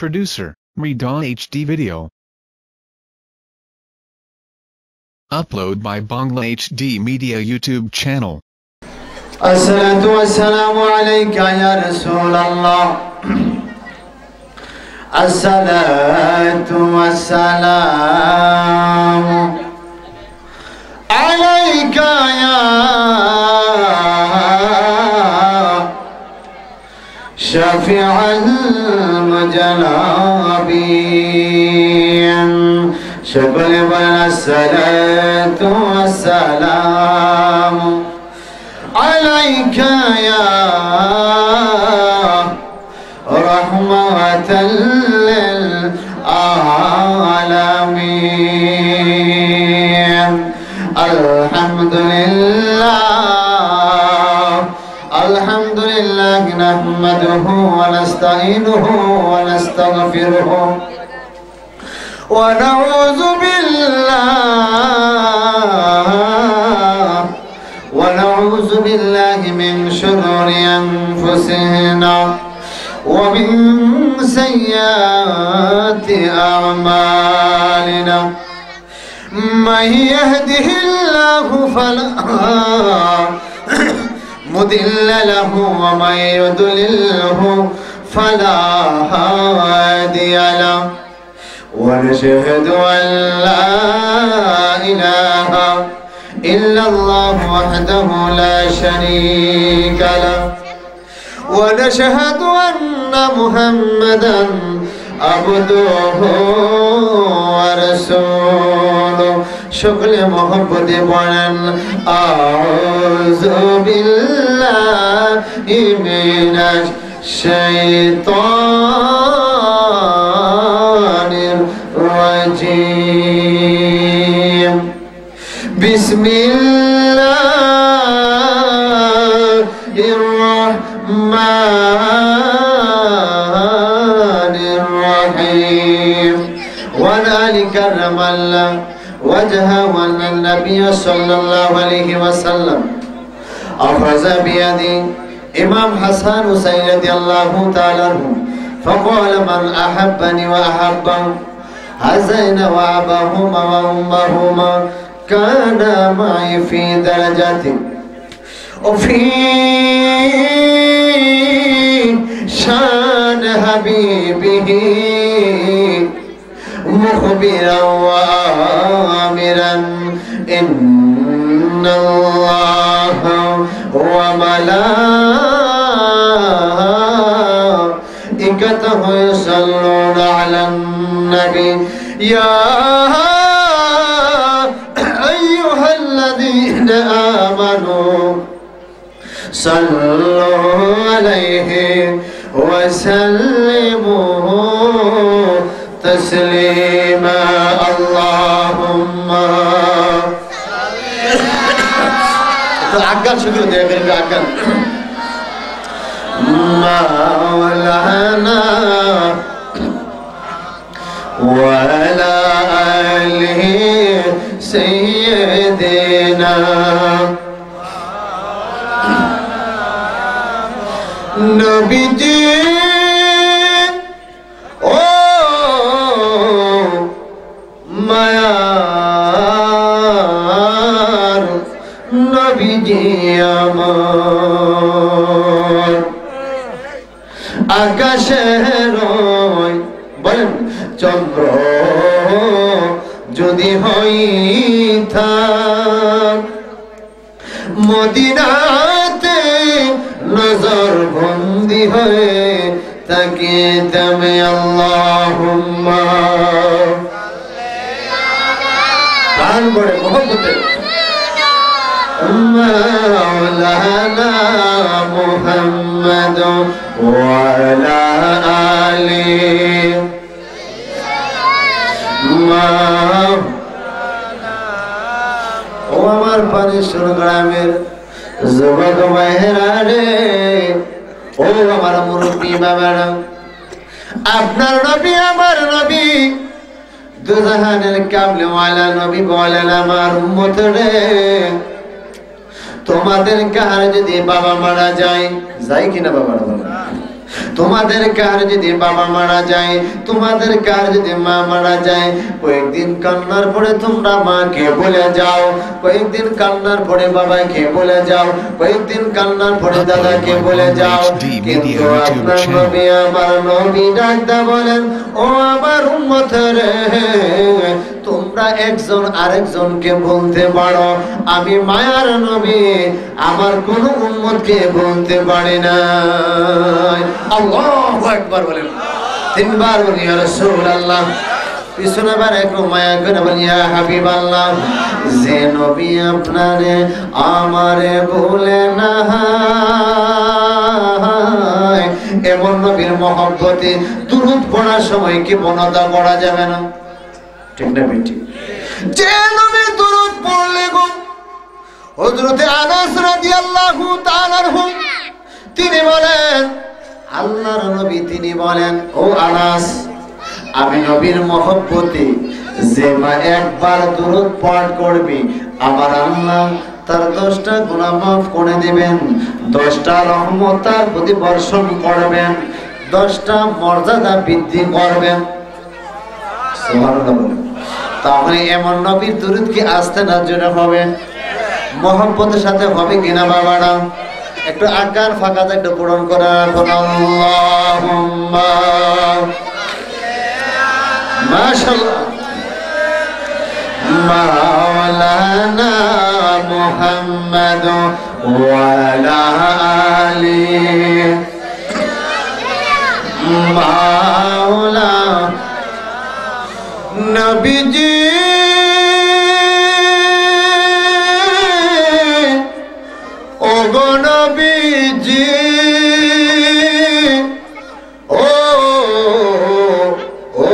Producer, Redon HD Video. Upload by Bangla HD Media YouTube channel. الصلاة والسلام عليك يا رسول الله. الصلاة والسلام عليك يا شفيع المجنبين. شكرا بنا الصلاة والسلام عليك يا رحمة للعالمين. الحمد لله نحمده ونستعينه ونستغفره ونعوذ بالله من شرور أنفسنا ومن سيئات أعمالنا. من يهده الله فلا مضل له ومن يضلله فلا هادي له. ونشهد أن لا إله إلا الله وحده لا شريك له. ونشهد أن محمدا عبده ورسوله. شكل محبت بولن أعوذ بالله من الشيطان الرجيم. بسم الله الرحمن الرحيم. وذلك كرم الله وجهه وأن النبي صلى الله عليه وسلم أخذ بيدي إمام حسن حسين رضي الله تعالى عنه فقال من أحبني وأحبه حسين وأباهما وأمهما كان معي في درجتي وفي شان حبيبه مخبرا وآمرا إن الله وملائكته يصلون على النبي يا أيها الذين آمنوا صلوا عليه وسلموا تسليما. اللهم عقل شكرا يا غير عقل مولانا وعلى آله سيدنا نبيجي মায়ার নবীজি আমার আকাশের বলেন চন্দ্র যদি হইতা মদিনাতে নজর বন্দি হয়ে তাকিতাম আল্লাহুম্মা প্রাণ করে মোহাম্মদে মাওলানা মুহাম্মদ ওয়া আলা আলিহি ও আমার পানিশ্বর গ্রামের যুবক ভাইয়েরা রে, ও আমার মুরব্বী বাবারা, আপনার নবী আমার নবী দুজাহানের কামলেওয়ালা নবী বলেন আমার উম্মত রে, তোমাদের কার যদি বাবা মারা যায়, যায় কিনা বাবারা বলেন, তোমাদের কার যদি বাবা মারা যায়, তোমাদের কার যদি মা মারা যায়, কয়েকদিন কান্নার পরে তোমরা মাকে ভুলে যাও, কয়েকদিন কান্নার পরে বাবাকে ভুলে যাও, কয়েকদিন কান্নার পরে দাদাকে ভুলে যাও। কিন্তু আপনার নবী আমার নবী ডাকতে বলেন, ও আমার উম্মতেরা, তোমরা একজন আরেকজনকে বলতে পারো, আমি মায়ার নবী আমার কোন উম্মতকে বলতে পারি না। আল্লাহু আকবার বলেন, তিনবার বলি ইয়া রাসূলুল্লাহ, পিছনে বার একটু মায়া করে বলি ইয়া হাবিবাল্লাহ। যে নবী আপনারে আমারে বলে না, এমন নবীর মহব্বতে দুরূদ পড়ার সময় কি বনতা করা যাবে না? ঠিক না বেটি? যে নবী দুরূদ পড়লে গো হযরতে আনাস রাদিয়াল্লাহু তাআলা আনহু তিনি বলেন, আল্লাহর নবী তিনি বলেন, ও আনাস, আমি নবীর মহব্বতে যে মা একবার দুরূদ পাঠ করবে আমার আল্লাহ তার 10টা গুনাহ মাফ করে দিবেন, 10টা রহমত তার প্রতি বর্ষণ করবেন, 10টা মর্যাদা বৃদ্ধি করবেন। সুবহানাল্লাহ বলেন। তাহলে এমন নবীর দুরূদ কি আস্তে না জোরে হবে? মহব্বতের সাথে হবে কিনা বাবারা? একটু আকার ফাঁকাতে একটু পূরণ করা। আল্লাহুম্মা মাশাআল্লাহ মাওলানা মুহাম্মদ ওয়া আলা আলিহি মাওলা নবীজি ও গো নবীজি ও ও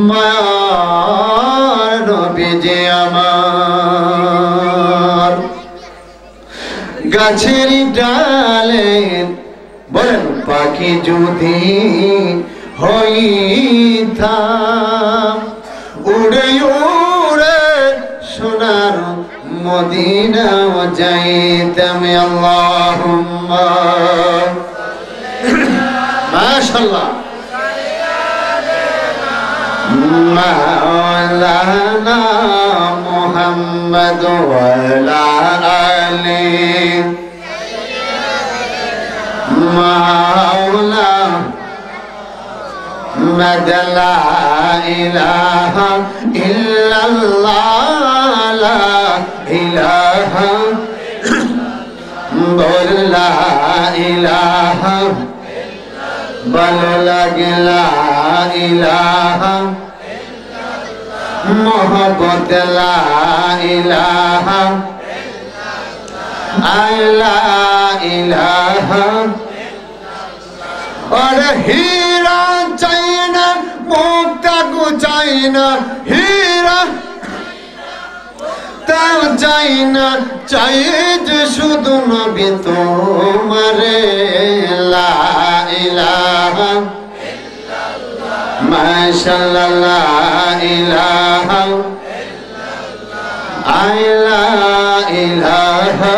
মায়ার নবীজি আমার গাছের ডালে বলেন পাখি যদি হইতাম উড়ে উড়ে সোনার মদিনা যাইতাম। আল্লাহুম্মা মাশাআল্লাহ মাওলানা মুহাম্মদ ওয়া আলা আলিহি মাওলা লা ইলাহা ইল্লাল্লাহ লা ইলাহা বল লা ইলাহা ভালো লাগে লা ইলাহা মোহব্বত লা ইলাহা লা ইলাহা। ওরে হীরা চাই না মুক্তা গো চাই না, হীরা তাও চাই না, চাই যে শুধু নবী তোমারে লা ইলাহা মাশাআল্লাহ লা ইলাহা লা ইলাহা।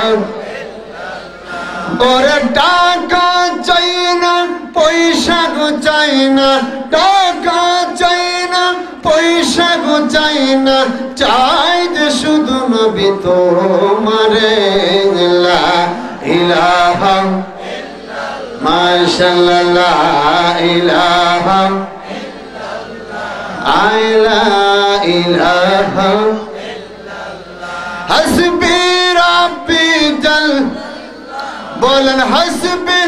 ওরে টাকা চাই না পয়সা গো চাই না, টাকা চাই না পয়সা গো চাই না, চাই যে শুধু নবী তোমারে লা ইলাহা মাশাআল্লাহ লা ইলাহা লা ইলাহা। হাসবি রাব্বি জাল বলেন হাসবি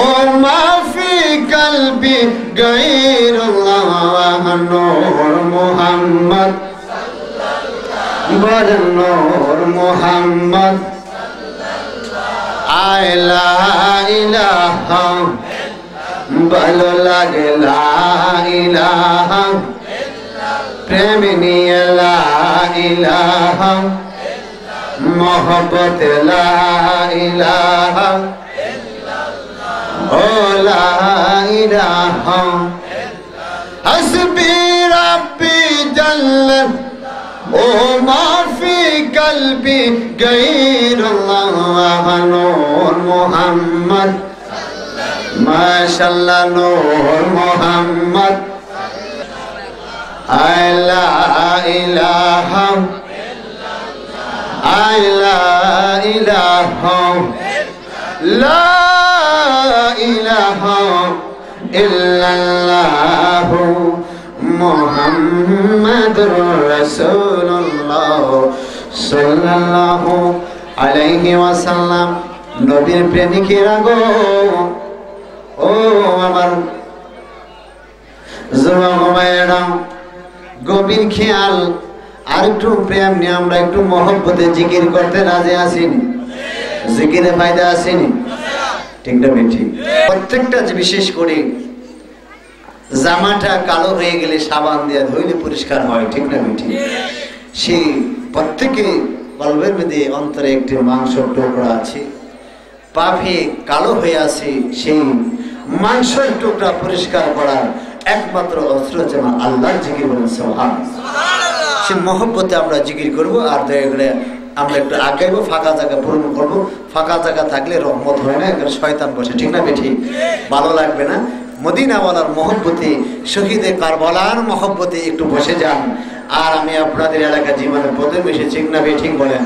ও মাফি কলবি গায়রুল্লাহ নূর মুহাম্মদ বলেন নূর মুহাম্মদ লা ইলাহা ভালো লাগে লা ইলাহা প্রেম নিয়ে লা ইলাহা মোহব্বত লা ইলাহা ও লা ইলাহা। হাসবি রাব্বি জাল্লাত ও মাফি কলবি গায়রুল্লাহ মোহাম্মদ মাশাআল্লাহ নূর মোহাম্মদ লা ইলাহা ইল্লাল্লাহ লা ইলাহা ইল্লাল্লাহ মুহাম্মাদুর রাসূলুল্লাহ সাল্লাল্লাহু আলাইহি ওয়াসাল্লাম। নবীর প্রেমিকেরা গো, ও আমার যুবক ভাইয়েরা, গভীর খেয়াল আর একটু প্রেম নিয়ে আমরা একটু মহব্বতে জিকির করতে রাজি আছিনি? জিকিরে ফায়দা আসেনি? ঠিক না ঠিক? প্রত্যেকটা বিশেষ করে জামাটা কালো হয়ে গেলে সাবান দিয়ে ধুইলে পরিষ্কার হয়, ঠিক না ঠিক? সেই প্রত্যেকে কলবের মধ্যে অন্তরে একটি মাংসের টুকরা আছে, পাপে কালো হয়ে আছে, সেই মাংসের টুকরা পরিষ্কার করার একমাত্র অস্ত্র হচ্ছে আল্লাহর জিকির। বলেন সুবহানাল্লাহ। সেই মহব্বতে আমরা জিকির করব, আর দয়া করে আমরা একটু আগাইবো, ফাঁকা জায়গা পূরণ করবো। ফাঁকা জায়গা থাকলে রহমত হয় না, এখানে শয়তান বসে, ঠিক না বেঠি? ভালো লাগবে না। মদিনাওয়ালার মহব্বতে, শহীদে কারবালার মহব্বতে একটু বসে যান। আর আমি আপনাদের এলাকা জীবনে প্রথম এসেছি, ঠিক না ঠিক বলেন?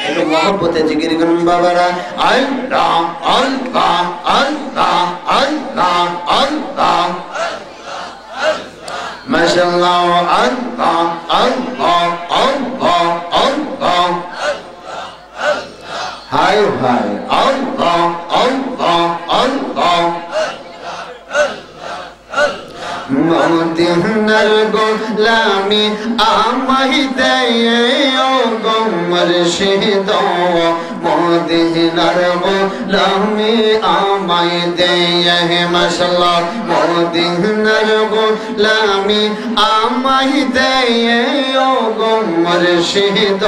একটু মহব্বতে জিকির করুন বাবারা। আল্লাহ আল্লাহ আল্লাহ আল্লাহ আল্লাহ মাশাআল্লাহ আল্লাহ আল্লাহ আল্লাহ আল্লাহ হায় হায় আল্লাহ আল্লাহ আল্লাহ মদিনার গোলামি আমায় দেয় ও গো মুর্শিদ, মদিনার গোলামি আমায় দেয় মাশাআল্লাহ। মদিনার গোলামি আমায় দেয় ও গো মুর্শিদ,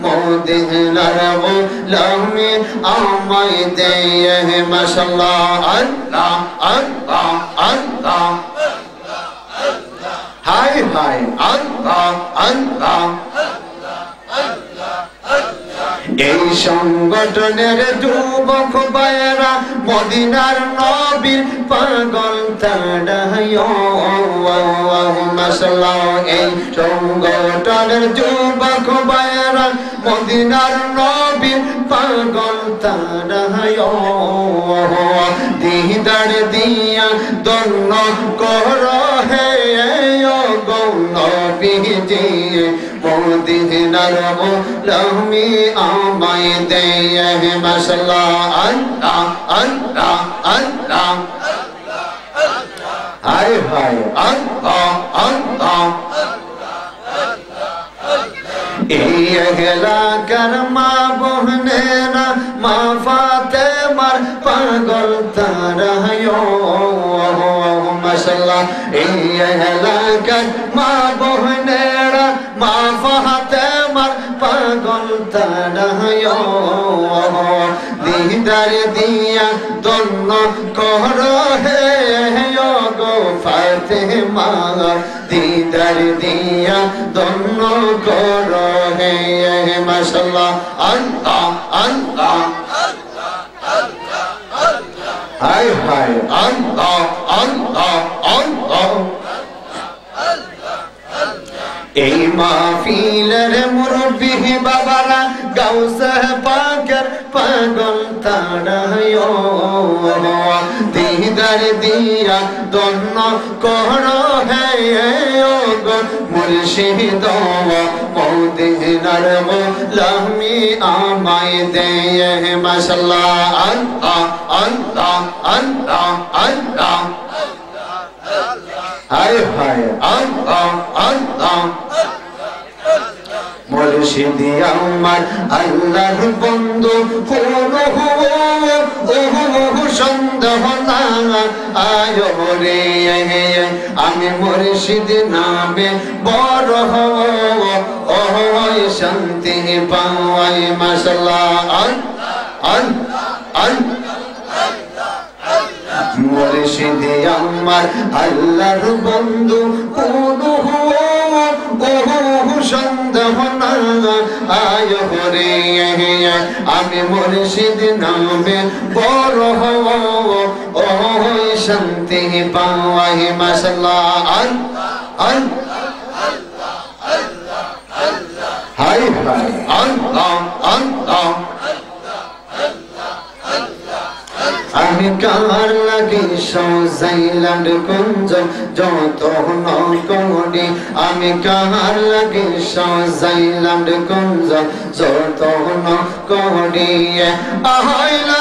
মদিনার গোলামি আমায় দেয় মাশাআল্লাহ। আল্লাহ আল্লাহ আল্লাহ হায় হায় আল্লাহ আল্লাহ। এই সংগঠনের যুবক ভাইয়েরা মদিনার নবীর পাগল তারা মাশাআল্লাহ। এই সংগঠনের যুবক ভাইয়েরা মদিনার নবীর পাগল তারা দিদার দিয়া দন্ন কর হে গো নবীজি, মদিনার গোলামি আমায় দেয় মাশাআল্লাহ। আল্লাহ আল্লাহ আল্লাহ হায় হায় আল্লাহ আল্লাহ। এই এলাকার মা বোনেরা মা ফাতেমার পাগল তারা মাশাআল্লাহ। এই এলাকার মা বোনেরা মা ফাতেমার পাগল তারা দিদার দিয়া দন্ন কর হে গো ফাতেমা, দিদার দিয়া দন্ন কর হে মাশাআল্লাহ। আল্লাহ আল্লাহ হায় হায় আল্লাহ আল্লাহ আল্লাহ। এই মাহফিলের মুরব্বি বাবারা গাউসে পাকের পাগল তারা দিদার দিয়া দন্ন কর হে গো মুর্শিদ, মদিনার গোলামি আমায় দেয় মাশাআল্লাহ। আল্লাহ আল্লাহ আল্লাহ আল্লাহ হায় হায় আল্লাহ আল্লাহ। মুর্শিদ আমার আল্লাহর বন্ধু, কোনো সন্দেহ না আয় রে আমি মুর্শিদ নামে বড় ও শান্তি পাওয়াই মাশাআল্লাহ। মুর্শিদ আমার আল্লাহর বন্ধু, কোনো সন্দেহ না আয় হরে আমি মুর্শিদ নামে বড় হব ওই শান্তি পাওয়াই মাশাআল্লাহ হাই হাই আল্লাহ আল্লাহ আমি কার লাগি সাজাইলাম কুঞ্জ যত নকরি আমি কার লাগি সাজাইলাম কুঞ্জ যত নকরি আইলা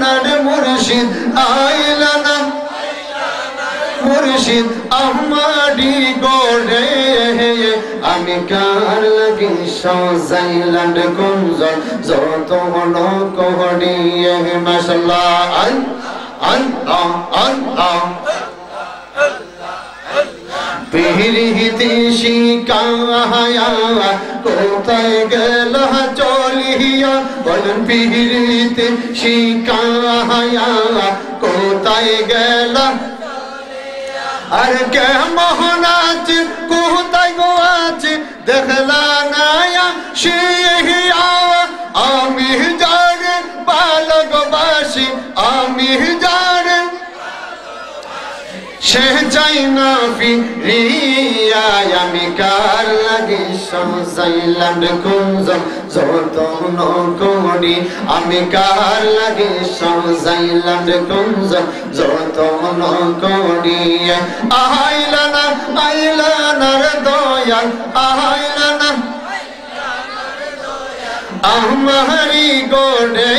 না রে মুর্শিদ আইলা না মুর্শিদ আমারি গোরে আমি কার লাগি সাজাইলাম কুঞ্জ যত নকরি মাশাআল্লাহ আল্লাহ আল্লাহ পিরিতি শিকায়া কোথায় গেল চলিয়া বলেন পিরিতি শিকায়া কোথায় গেল আর কে মোহন আছে কোথায় গো আছে দেখলা না আমি যারে বালকবাসী আমি যারে সে চাই না ফিরিয়া আমি কার লাগি সাজাইলাম কুঞ্জ যত নকরি আমি কার লাগি সাজাইলাম কুঞ্জ যত নকরি আইলা না রে দয়াল আইলা না আমারি গোরে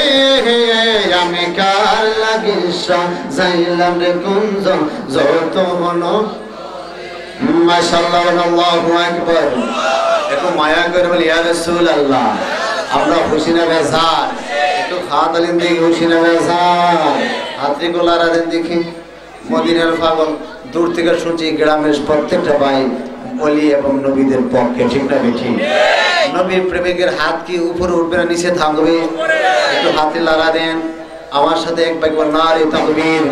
আমি কার লাগি সাজাইলাম কুঞ্জ যত মাশাআল্লাহ আল্লাহু আকবার একটু মায়া করে বলি ইয়া রাসূলুল্লাহ আমরা খুশি না বেজার একটু হাত আলেন দেখি খুশি না বেজার হাতরি গোলারা দেন দেখি মদিনার পাগল দূর থেকে শুনছি গ্রামের প্রত্যেকটা ভাই ওলি এবং নবীদের পক্ষে ঠিক না বেঠিক নবীর প্রেমিকের হাত কি উপরে উঠবে না নিচে থাকবে একটু হাতে লাগা দেন আমার সাথে এক ভাই নারে তাকবীর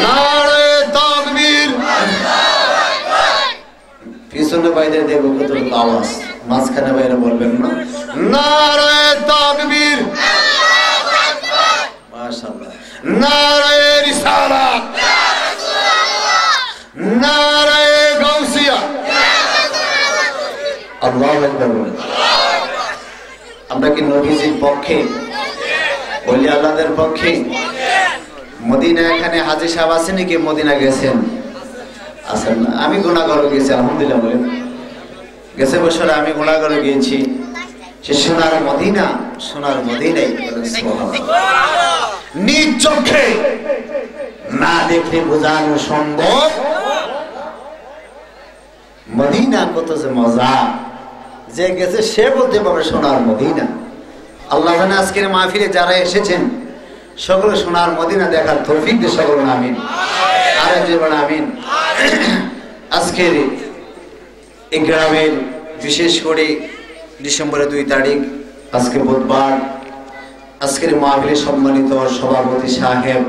নারে তাকবীর পিছনে বাইরে দেখো কত আওয়াজ মাঝখানে বাইরে বলবেন না নারে তাকবীর মাশাআল্লাহ নারে রিসালাত নারে গাউসিয়া আল্লাহু আকবার আমরা কি নবীজির পক্ষে ওলি আল্লাহদের পক্ষে মদিনা এখানে হাজী সাহেব আছেন নাকি মদিনা গেছেন আছেন না আমি গুনাহগার গেছি আলহামদুলিল্লাহ বলেন গেছে বছর আমি গুনাহগার গিয়েছি সে সোনার মদিনাই বলেন সুবহানাল্লাহ নিজ চোখে না দেখলে বোঝানো সম্ভব মদিনা কত যে মজা যে গেছে সে বলতে পারে সোনার মদিনা আল্লাহ জানে আজকের মাহফিলে যারা এসেছেন সকলে সোনার মদিনা দেখার তৌফিক দিয়ে সকলে আমিন আরে জীবন আমিন আজকের এই গ্রামের বিশেষ করে ডিসেম্বরের 2 তারিখ আজকে বুধবার আজকের মাহফিলে সম্মানিত সভাপতি সাহেব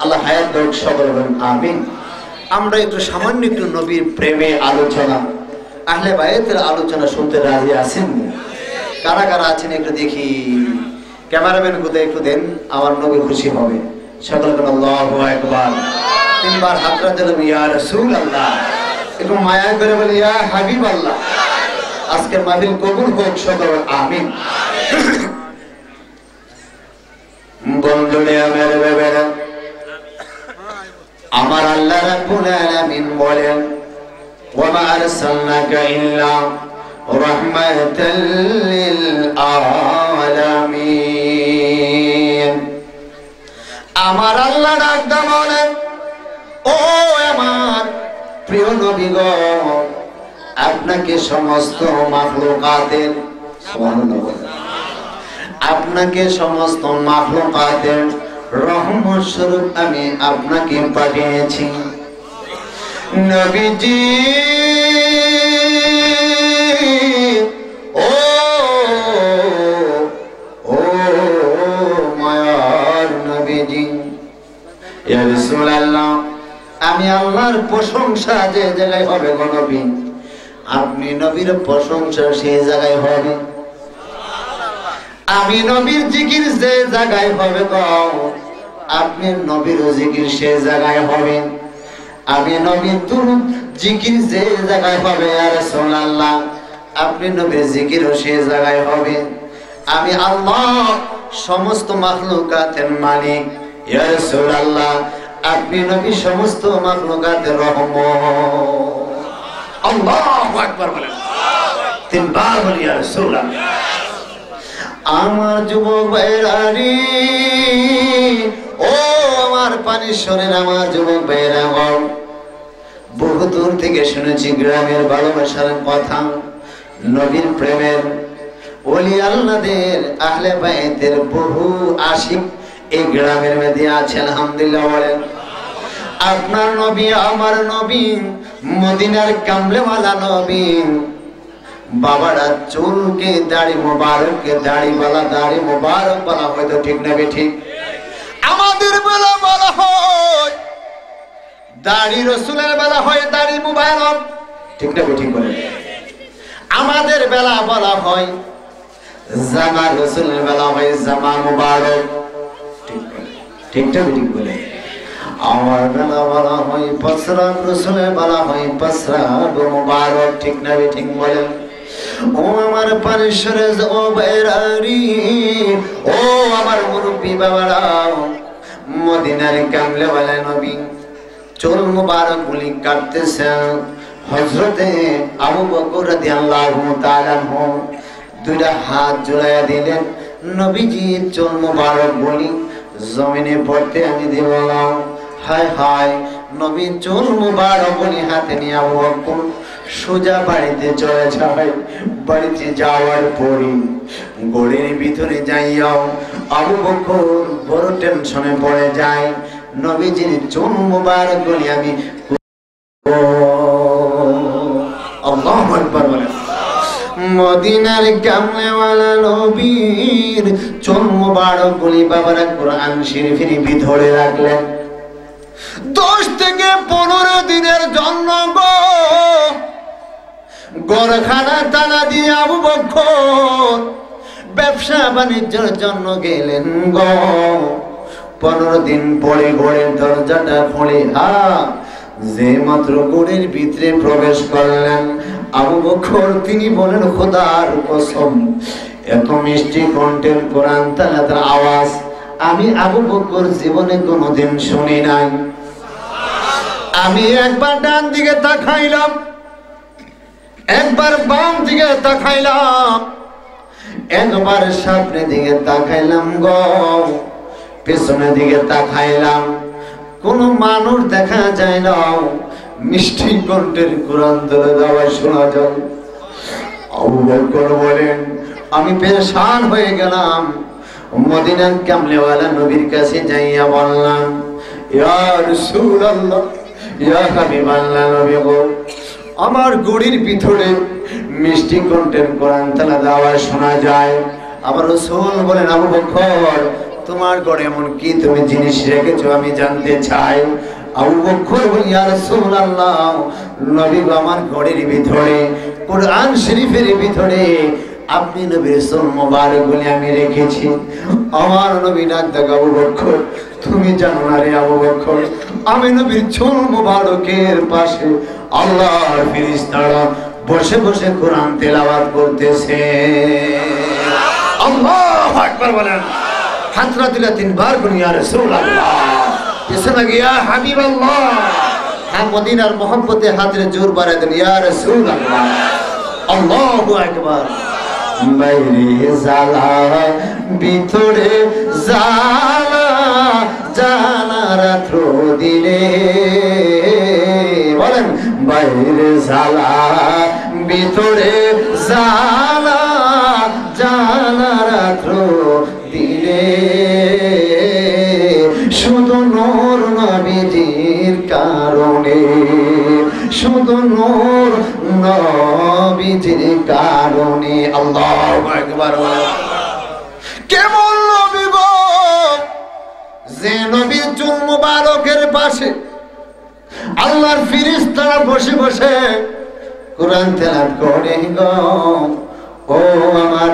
আল্লাহ হায়াত দেখ সকলে বলেন আমিন আমরা একটু সামান্য একটু নবীর প্রেমে আলোচনা আহলে বায়াতের আলোচনা শুনতে রাজি আছেন কারা কারা আছেন একটু দেখি ক্যামেরাম্যান কোথায় একটু দেন আমার নবী খুশি হবে সকলে বলেন আল্লাহু আকবার তিনবার হাতরা দিলাম ইয়া রাসূলুল্লাহ একটু মায়া করে বলি ইয়া হাবিবাল্লাহ আজকের মাহফিল কবুল হোক সকলে আমিন বন্ধুরে আমার বেবেরা আমার আল্লাহ রাব্বুল আলামিন বলেন ওয়া মা আরসালনাকা ইল্লা রাহমাতাল লিল আলামিন আমার আল্লাহ ডাকদা বলেন ও আমার প্রিয় নবী গো আপনাকে সমস্ত মাখলুকাতের সুবহানাল্লাহ আপনাকে সমস্ত মাখলুকাতের রহমত স্বরূপ আমি আপনাকে পাঠিয়েছি নবীজি ও ও মায়ার নবীজি ইয়া রাসূলুল্লাহ আমি আল্লাহর প্রশংসা যে জায়গায় হবে গো নবী আপনি নবীর প্রশংসা সেই জায়গায় হবে, আমি নবীর জিকির যে জায়গায় হবে গো, আপনি নবীর জিকির সেই জায়গায় হবে, আমি নবীর দুরূদ জিকির যে জায়গায় হবে ইয়া রাসূলুল্লাহ, আপনি নবীর জিকিরও সেই জায়গায় হবে। আমি আল্লাহ সমস্ত মাখলুকাতের মালিক ইয়া রাসূলুল্লাহ, আপনি নবী সমস্ত মাখলুকাতের রহমত। আল্লাহু আকবার বলেন, তিনবার বলি ইয়া রাসূলুল্লাহ। আমার যুবক ভাইরারি, ও আমার পানিশ্বরের আমার যুবক ভাইরা, বহু দূর থেকে শুনেছি গ্রামের ভালোবাসার কথা, নবীর প্রেমের, ওলি আল্লাহদের, আহলে বাইতের বহু আশিক এই গ্রামের মধ্যে আছে। আলহামদুলিল্লাহ বলেন। আপনার নবী, আমার নবী, মদিনার কামলেওয়ালা নবী, বাবারা চুলকে দাড়ি মোবারককে দাড়ি মোবারক বলা হয়তো ঠিক না ঠিক? আমাদের বেলা বলা হয় দাড়ি, রসুলের বেলা হয় দাড়ি মোবারক, ঠিক না ঠিক বলে? আমাদের বেলা বলা হয় জামা, রসুলের বেলা হয় জামা মোবারক, ঠিক না ঠিক বলে? আমার বেলা বলা হয় পসরা, রসুলের বেলা হয় পসরা মোবারক, ঠিক না ঠিক বলে? ও আমার পানিশ্বরে, ও বাইরারি, ও আমার মুরব্বী বাবারা, মদিনার কামলেওয়ালা নবী চুল মুবারক গুলি কাটতেছেন। হযরতে আবু বকর রাদিয়াল্লাহু তাআলা আনহু দুইটা হাত জোড়ায়া দিলেন, নবীজির চুল মুবারক গুলি জমিনে পড়তে আমি দিলাম। হায় হায়, নবী চুল মুবারক গুলি হাতে নিয়ে আবু বকর সোজা বাড়িতে চলে যায়। বাড়িতে যাওয়ার পরই গড়ের ভিতরে যাইয়াও আবু বকর বড় টেনশনে পড়ে যায়। নবীজির চুল মুবারক গুলি আমি, আল্লাহু আকবার বলেন। মদিনার কামলেওয়ালা নবীর চুল মুবারক গুলি বাবারা কোরআন শরীফের ভিতরে রাখলেন। 10 থেকে 15 দিনের জন্য গো গরখানা তালা দিয়ে আবু বকর ব্যবসা বাণিজ্যের জন্য গেলেন গো। 15 দিন পরে ঘরের দরজাটা খুলে যে মাত্র ঘরের ভিতরে প্রবেশ করলেন আবু বকর, তিনি বলেন খোদার কসম, এত মিষ্টি কণ্ঠের কোরআন তেলাওয়াতের আওয়াজ আমি আবু বকর জীবনে কোনোদিন শুনি নাই। আমি একবার ডান দিকে তাকাইলাম, একবার বাম দিকে তাকাইলাম, একবার সামনের দিকে তাকাইলাম গো, পেছনের দিকে তাকাইলাম, কোনো মানুষ দেখা যায় না, মিষ্টি কণ্ঠের কোরআন তেলাওয়াত শোনা যায়। আবু বকর বলেন আমি পেরেশান হয়ে গেলাম। মদিনার কামলেওয়ালা নবীর কাছে যাইয়া বললাম, ইয়া রাসূলুল্লাহ, ইয়া হাবিবাল্লাহ, নবী গো, আমার গড়ির ভিতরে মিষ্টি কণ্ঠের কোরআন তেলাওয়াত শোনা যায়। আমার রাসূল বলেন, আবু বকর তোমার ঘরে এমন কি তুমি জিনিস রেখেছো আমি জানতে চাই। আবু বকর বলেন, ইয়া রাসূলুল্লাহ, নবী গো, আমার ঘরের ভিতরে কোরআন শরীফের ভিতরে আপনি নবীর চুল মুবারক গুলি আমি রেখেছি। আমার নবী ডাক দেখ, আবু বকর তুমি জানো না রে আবু বকর, আমি নবীর চুল মুবারকের পাশে আল্লাহর ফেরেশতারা বসে বসে কোরআন তেলাওয়াত করতেছে। আল্লাহু আকবার বলেন। হাতরা তুলে 3 বার বলি ইয়া রাসূলুল্লাহ, এসে না ইয়া হাবিবাল্লাহ। হ্যাঁ, মদিনার মহব্বতে হাতের জোর বাড়ায় দেন ইয়া রাসূলুল্লাহ। আল্লাহু আকবার। বাইরে জালা ভিতরে জালা, জালা রাত্র দিনে, বলেন বাইরে জালা ভিতরে জালা, জালা রাত্র দিনে, শুধু নূর নবীজির কারণে, শুধু নূর নবীজির কারণে। আল্লাহু আকবার। কেমন নবী গো, যে নবীর চুল মুবারকের পাশে আল্লাহর ফেরেশতারা বসে বসে কোরআন তেলাওয়াত করে গো। ও আমার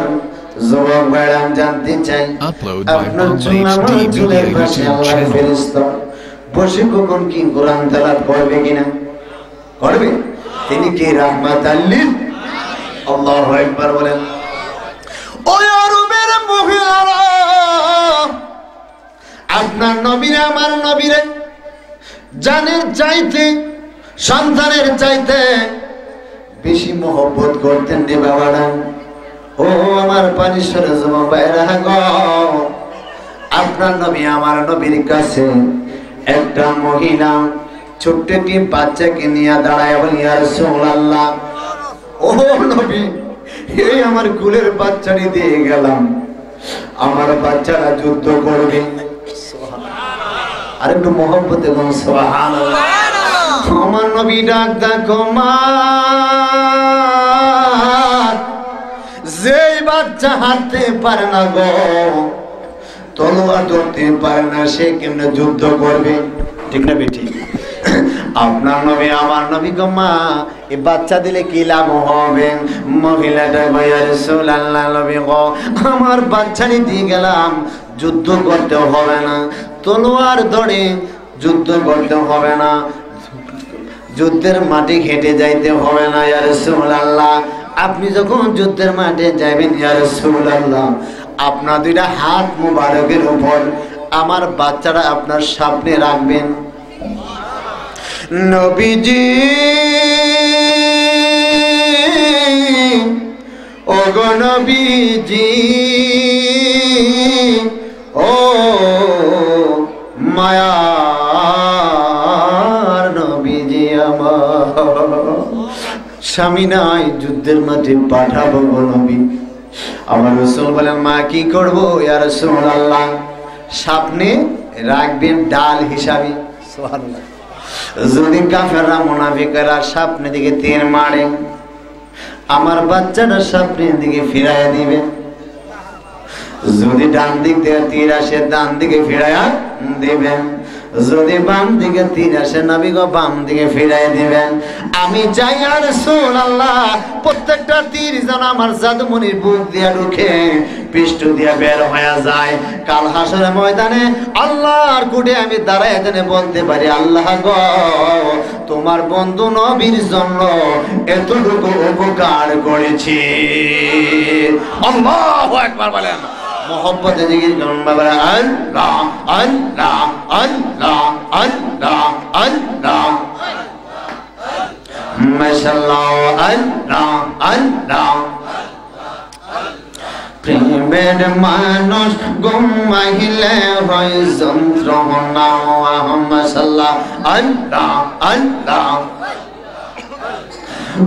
যুবক ভাইরা, জানতে চাই আপনার চুল আমার চুলের পাশে আল্লাহর ফেরেশতা বসে কখন কি কোরআন তেলাওয়াত করবে কিনা? করবে। তিনি কি রাহমাতাল লিল আল্লাহু আকবার বলেন। ও আরবের মহিলারা, আপনার নবীরা আমার নবীরা জানের চাইতে সন্তানের চাইতে বেশি মহব্বত করতেন রে বাবারা। ও আমার পানিশ্বরে যুবক ভাইরা গো, আপনার নবী আমার নবীর কাছে একটা মহিলা ছোট্ট একটি বাচ্চাকে নিয়ে দাঁড়ায় বলি, ইয়া রাসূলুল্লাহ, ও নবী, এই আমার কুলের বাচ্চাটি দিয়ে গেলাম, আমার বাচ্চারা যুদ্ধ করবে। আর একটু মহব্বতে বলুন সুবহানাল্লাহ। আমার নবী ডাক দেখো মা, যে বাচ্চা হাঁটতে পারে না গো, তলোয়ার ধরতে পারে না, সে কেমনে যুদ্ধ করবে? ঠিক না বেটি? আপনার নবী আমার নবী গো মা, এই বাচ্চা দিলে কি লাভ হবে? মহিলাটা ভাইয়া রাসূলুল্লাহ, নবী গো আমার বাচ্চাটি দিয়ে গেলাম, যুদ্ধ করতে হবে না, তলোয়ার ধরে যুদ্ধ করতে হবে না, যুদ্ধের মাঠে হেঁটে যাইতে হবে না। ইয়া রাসূলুল্লাহ, আপনি যখন যুদ্ধের মাঠে যাবেন ইয়া রাসূলুল্লাহ, আপনার দুইটা হাত মুবারকের উপর আমার বাচ্চাটা আপনার সামনে রাখবেন। নবীজি ও গো নবীজি, ও মায়ার নবীজি আমার, স্বামী নাই, যুদ্ধের মাঠে পাঠাবো গো নবী। আমার রাসূল বলেন, মা কি করবো? ইয়া রাসূলুল্লাহ, সামনে রাখবেন ডাল হিসাবে। সুবহানাল্লাহ। যদি কাফেররা মুনাফিকরা সামনের দিকে তীর মারে, আমার বাচ্চাটা সামনের দিকে ফিরাইয়া দিবেন। যদি ডান দিক থেকে তীর আসে, ডান দিকে ফিরাইয়া দিবেন। যদি বাম দিকে তীর আসে, নবী গো বাম দিকে ফিরাই দিবেন। আমি চাই ইয়া রাসূলুল্লাহ, প্রত্যেকটা তীর যেন আমার জাদুমনির বুক দিয়া ঢুকে পৃষ্ঠ দিয়া বের হয়ে যায়। কাল হাসরের ময়দানে আল্লাহর কোর্টে আমি দাঁড়ায় যেন বলতে পারি, আল্লাহ গো তোমার বন্ধু নবীর জন্য এতটুকু উপকার করেছি। আল্লাহু আকবার বলেন। মোহব্বতে জিকির করুন বাবারা, আল্লাহ আল্লাহ আল্লাহ আল্লাহ আল্লাহ, মাশাআল্লাহ, আল্লাহ আল্লাহ। প্রেমের মানুষ ঘুমাইলে হয় যন্ত্রণা, মাশাআল্লাহ, আল্লাহ আল্লাহ।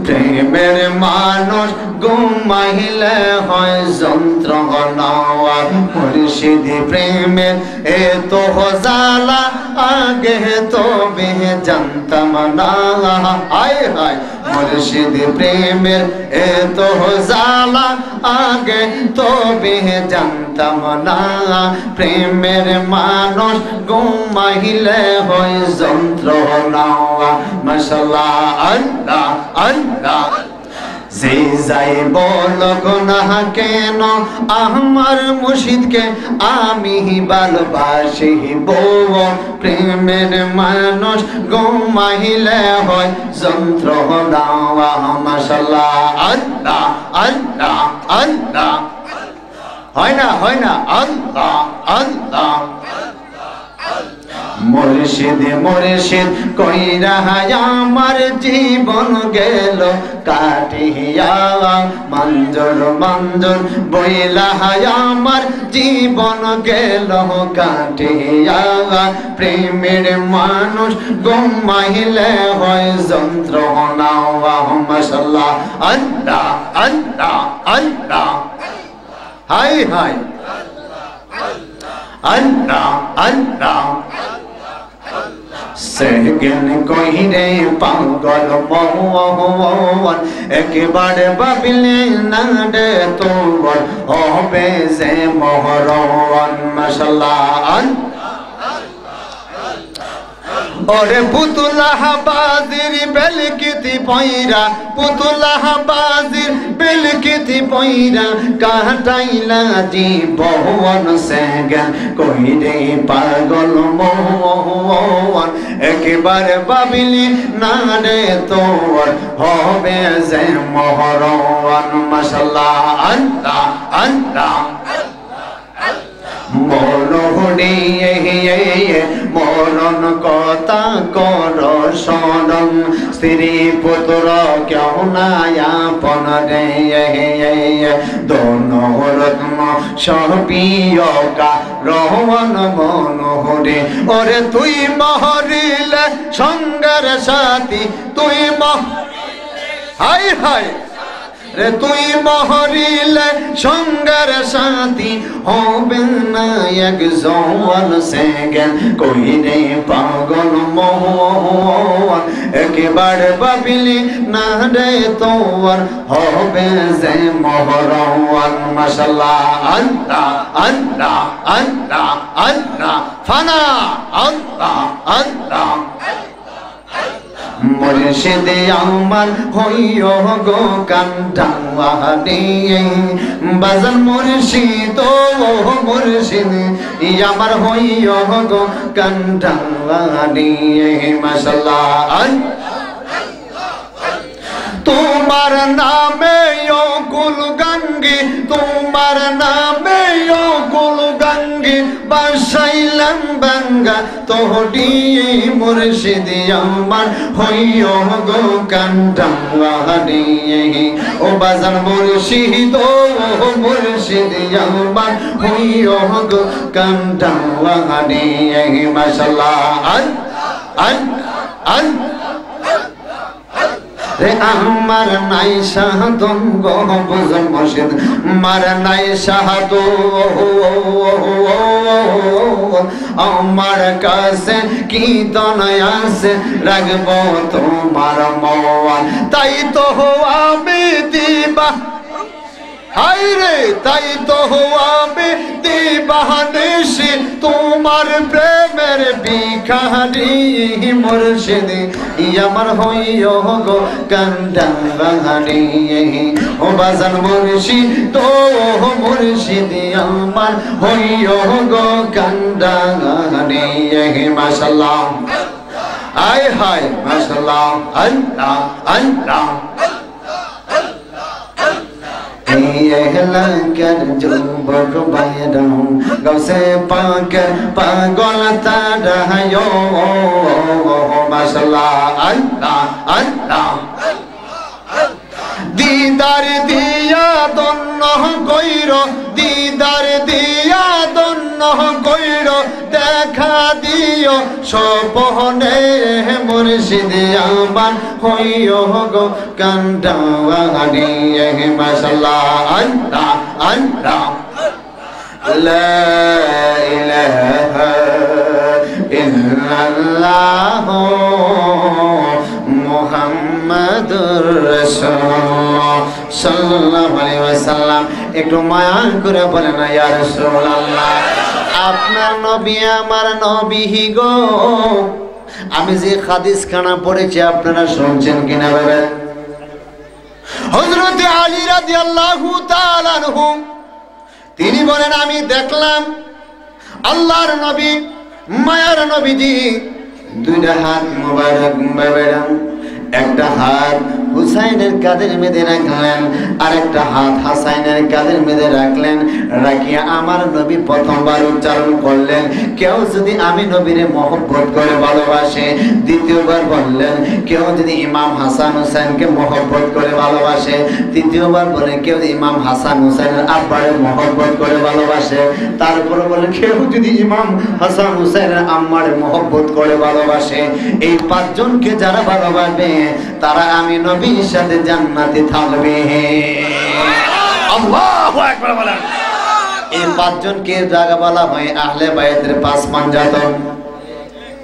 প্রেমের মানুষ ঘুমাইলে হয় যন্ত্রণা, মুর্শিদ প্রেমের এত জ্বালা আগে তবে জানতাম না। হায় হায়, মুর্শিদ প্রেমের এত জ্বালা আগে তবে জানতাম না। প্রেমের মানুষ ঘুমাইলে হয় যন্ত্রণা, মাশাআল্লাহ, আল্লাহ আল্লাহ। যে যাই বলক না কেন আমার মুর্শিদকে আমি ভালোবাসিব। প্রেমের মানুষ ঘুমাইলে হয় যন্ত্রণা, মাশাআল্লাহ, আল্লাহ আল্লাহ আল্লাহ। হয় না, হয় না, আল্লাহ আল্লাহ। মুর্শিদ মুর্শিদ কইরা আমার জীবন গেল কাটিয়া, মঞ্জুর মঞ্জুর বইলা আমার জীবন গেল কাটিয়া। প্রেমের মানুষ ঘুমাইলে হয় যন্ত্রণা, মাশাআল্লাহ, আল্লাহ আল্লাহ আল্লাহ। হাই হাই, আল্লাহ আল্লাহ। সেকেন কইরে পাগল মন, একবারে ভাবিলে না রে তোর হবে যে মহরণ, মাশাআল্লাহ। ওরে পুতুলা বাজির বেলকিতি পয়রা, পুতুলা বাজির বেলকিতি পয়রা, কাটাইলা জীবন সেগেন কইরে পাগল মোহন। একেবারে ভাবিলি না রে তোর হবে যে মহরণ। মাশাআল্লাহ, আল্লাহ আল্লাহ। মরণে মরণ কথা কর স্মরণ, স্ত্রী পুত্র কেউ নাই আপন রে। দোনো রত্ন সপিয়কা রহন মনোহরে। ওরে তুই মহরিলে সঙ্গের সাথী, তুই হাই হাই রে তুই মহরিলে সঙ্গের সাথী, হবে না একজন সেকেন্ড কইরে পাগল মোহন। একেবারে ভাবিলি না রে তোর হবে যে মহরণ। মাশাআল্লাহ, আল্লাহ আল্লাহ আল্লাহ আল্লাহ, ফানা আল্লাহ আল্লাহ। মুর্শিদ আমার হইও গো কান্ডাওয়ানি, বাজান মুর্শিদ ও মুর্শিদ আমার হইও গো কান্ডাওয়ানি। মাশাআল্লাহ, তোমার নামে ও কুল গঙ্গে, তোমার নামে ও কুল গঙ্গে, বাসাইলাম বাঙ্গা তোহটি মুর্শিদ আমার হইও গো কান্ডাওয়ানি। ও বাজান মুর্শিদ ও মুর্শিদ আমার হইও গো কান্ডাওয়ানি। মাশাআল্লাহ, রে আমার নাই সাধন গো বুঝন মুর্শিদ, আমার নাই সাধন। আমার কাছে কি দনায় আছে রাখবো তোমার মন, তাই তো আমি দিবা হাই রে, তাই তো আমি দিবানিশি তোমার প্রেমের ভিখারি। মুর্শিদ আমার হইও গো কান্ডাওয়ানি। ও বাজান মুর্শিদ ও মুর্শিদ আমার হইও গো কান্ডাওয়ানি। মাশাআল্লাহ, আয় হায় মাশাআল্লাহ, আল্লাহ আল্লাহ। এহলাকার যুবক ভাইরা গৌসে পাকের পাগল তারা ও মাশাআল্লাহ, আল্লাহ আল্লাহ। দিদার দিয়া দন্ন কইর, দিদার দিয়া দন্ন কইর, দেখা দিও সপনে মুর্শিদ আমার হইও গো কান্ডাওয়ানি। মাশাআল্লাহ, আল্লাহ আল্লাহ। লা ইলাহা ইল্লাল্লাহ মুহাম্মাদুর রাসূলুল্লাহ সাল্লাল্লাহু আলাইহি ওয়াসাল্লাম। একটু মায়া করে বলেন না ইয়া রাসূলুল্লাহ। আপনার নবী আমার নবী গো। আমি যে হাদিস খানা পড়েছি আপনারা শুনছেন কিনা ভাবে? হযরত আলী রাদিয়াল্লাহু তাআলা আনহু তিনি বলেন আমি দেখলাম আল্লাহর নবী মায়ার নবীজি দুইটা হাত মোবারক বাবেরা, একটা হাত হুসাইনের কাঁধের মধ্যে রাখলেন, আর একটা হাত হাসাইনের কাঁধের মধ্যে রাখলেন। রাখিয়া আমার নবী প্রথমবার উচ্চারণ করলেন, কেউ যদি আমি নবীরে মহব্বত করে ভালোবাসে। দ্বিতীয়বার বললেন, কেউ যদি ইমাম হাসান হুসাইনকে মহব্বত করে ভালোবাসে। তৃতীয়বার বলেন, কেউ যদি ইমাম হাসান হুসাইনের আব্বারে মহব্বত করে ভালোবাসে। তারপরে বলেন, কেউ যদি ইমাম হাসান হুসাইনের আম্মারে মহব্বত করে ভালোবাসে। এই পাঁচজনকে যারা ভালোবাসবে তারা আমি নবীর সাথে জান্নাতে থাকবে। আল্লাহু আকবার বলেন। এই পাঁচজনকে জায়গা বলা হয় আহলে বায়াতের পাঁচ পাঞ্জাতন।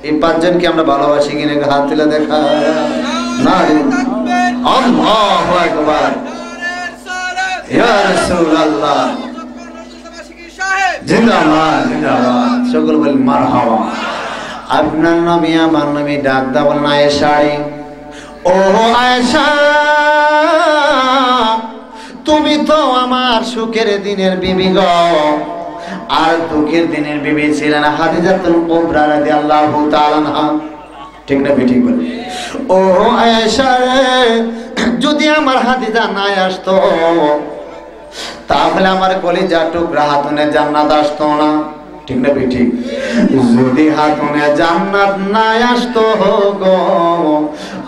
এই পাঁচজনকে আমরা ভালোবাসি কিনা হাত তুলে দেখা না। আল্লাহু আকবার, ইয়া রাসূলুল্লাহ জিন্দাবাদ জিন্দাবাদ। সকল বলেন মারহাবা। আপনার নবী আমার নবী ডাক দা বলেন আয়েশা ও আয়েশা তুমি তো আমার সুখের দিনের বিবি গো আর দুঃখের দিনের বিবি ছিলেন খাদিজাতুল কুবরা রাদিয়াল্লাহু তাআলা আনহা ঠিক না ঠিক বলে ও আয়েশা যদি আমার খাদিজা না আসতো তাহলে আমার কলিজা টুকরা হাতুনে জান্নাত আসতো না ঠিক না ঠিক যদি হাতুনে জান্নাত না আসতো গো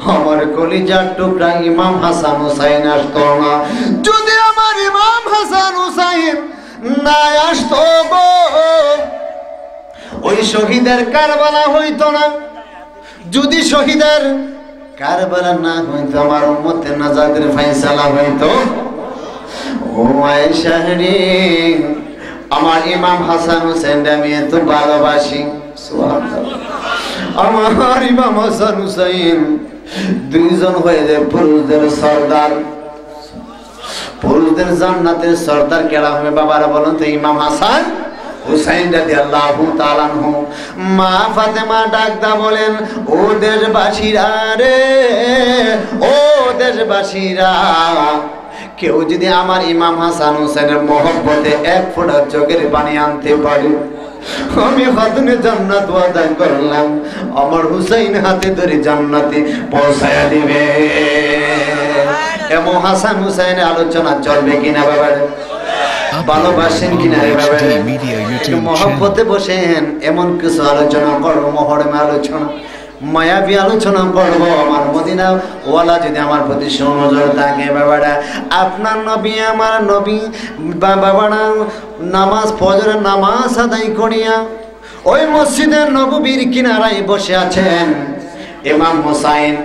আমার কলিজার টুকরা ইমাম হাসান হুসাইন আসতো না যদি আমার ইমাম হাসান হুসাইন না আসতো গো ওই শহীদের কারবালা হইতো না যদি শহীদের কারবালা না হইতো আমার উম্মতের নাজাতের ফয়সালা হইতো ও আয়েশা রে আমার ইমাম হাসান হুসাইন আমি এত ভালোবাসি সুবহানাল্লাহ আমার ইমাম হাসান হুসাইন দুইজন হয়ে যায় পুরুষদের সর্দার পুরুষদের জান্নাতের সর্দার কেডা হবে বাবারা বলেন তো ইমাম হাসান হুসাইন রাদিয়াল্লাহু তাআলা আনহু মা ফাতেমা ডাকদা বলেন ও দেশবাসীরা রে ও দেশবাসীরা কেউ যদি আমার ইমাম হাসান হুসাইনের মহব্বতে এক ফোঁটা চোখের পানি আনতে পারে আমি খাতুনে জান্নাত ওয়াদা করলাম আমার হুসাইন হাতে ধরে জান্নাতে পৌঁছায়া দিবে এমন হাসান হুসাইনের আলোচনা চলবে কিনা বাবা ভালোবাসেন কিনা রে বাবা মহব্বতে বসেন এমন কিছু আলোচনা করবো মহরমে আলোচনা মায়াবী আলোচনা করবো আমার মদিনা ওয়ালা যদি আমার প্রতি নজর থাকে বাবারা আপনার নবী আমার নবী বাবারা নামাজ ফজরের নামাজ আদায় করিয়া ওই মসজিদের নববীর কিনারায় বসে আছেন ইমাম হুসাইন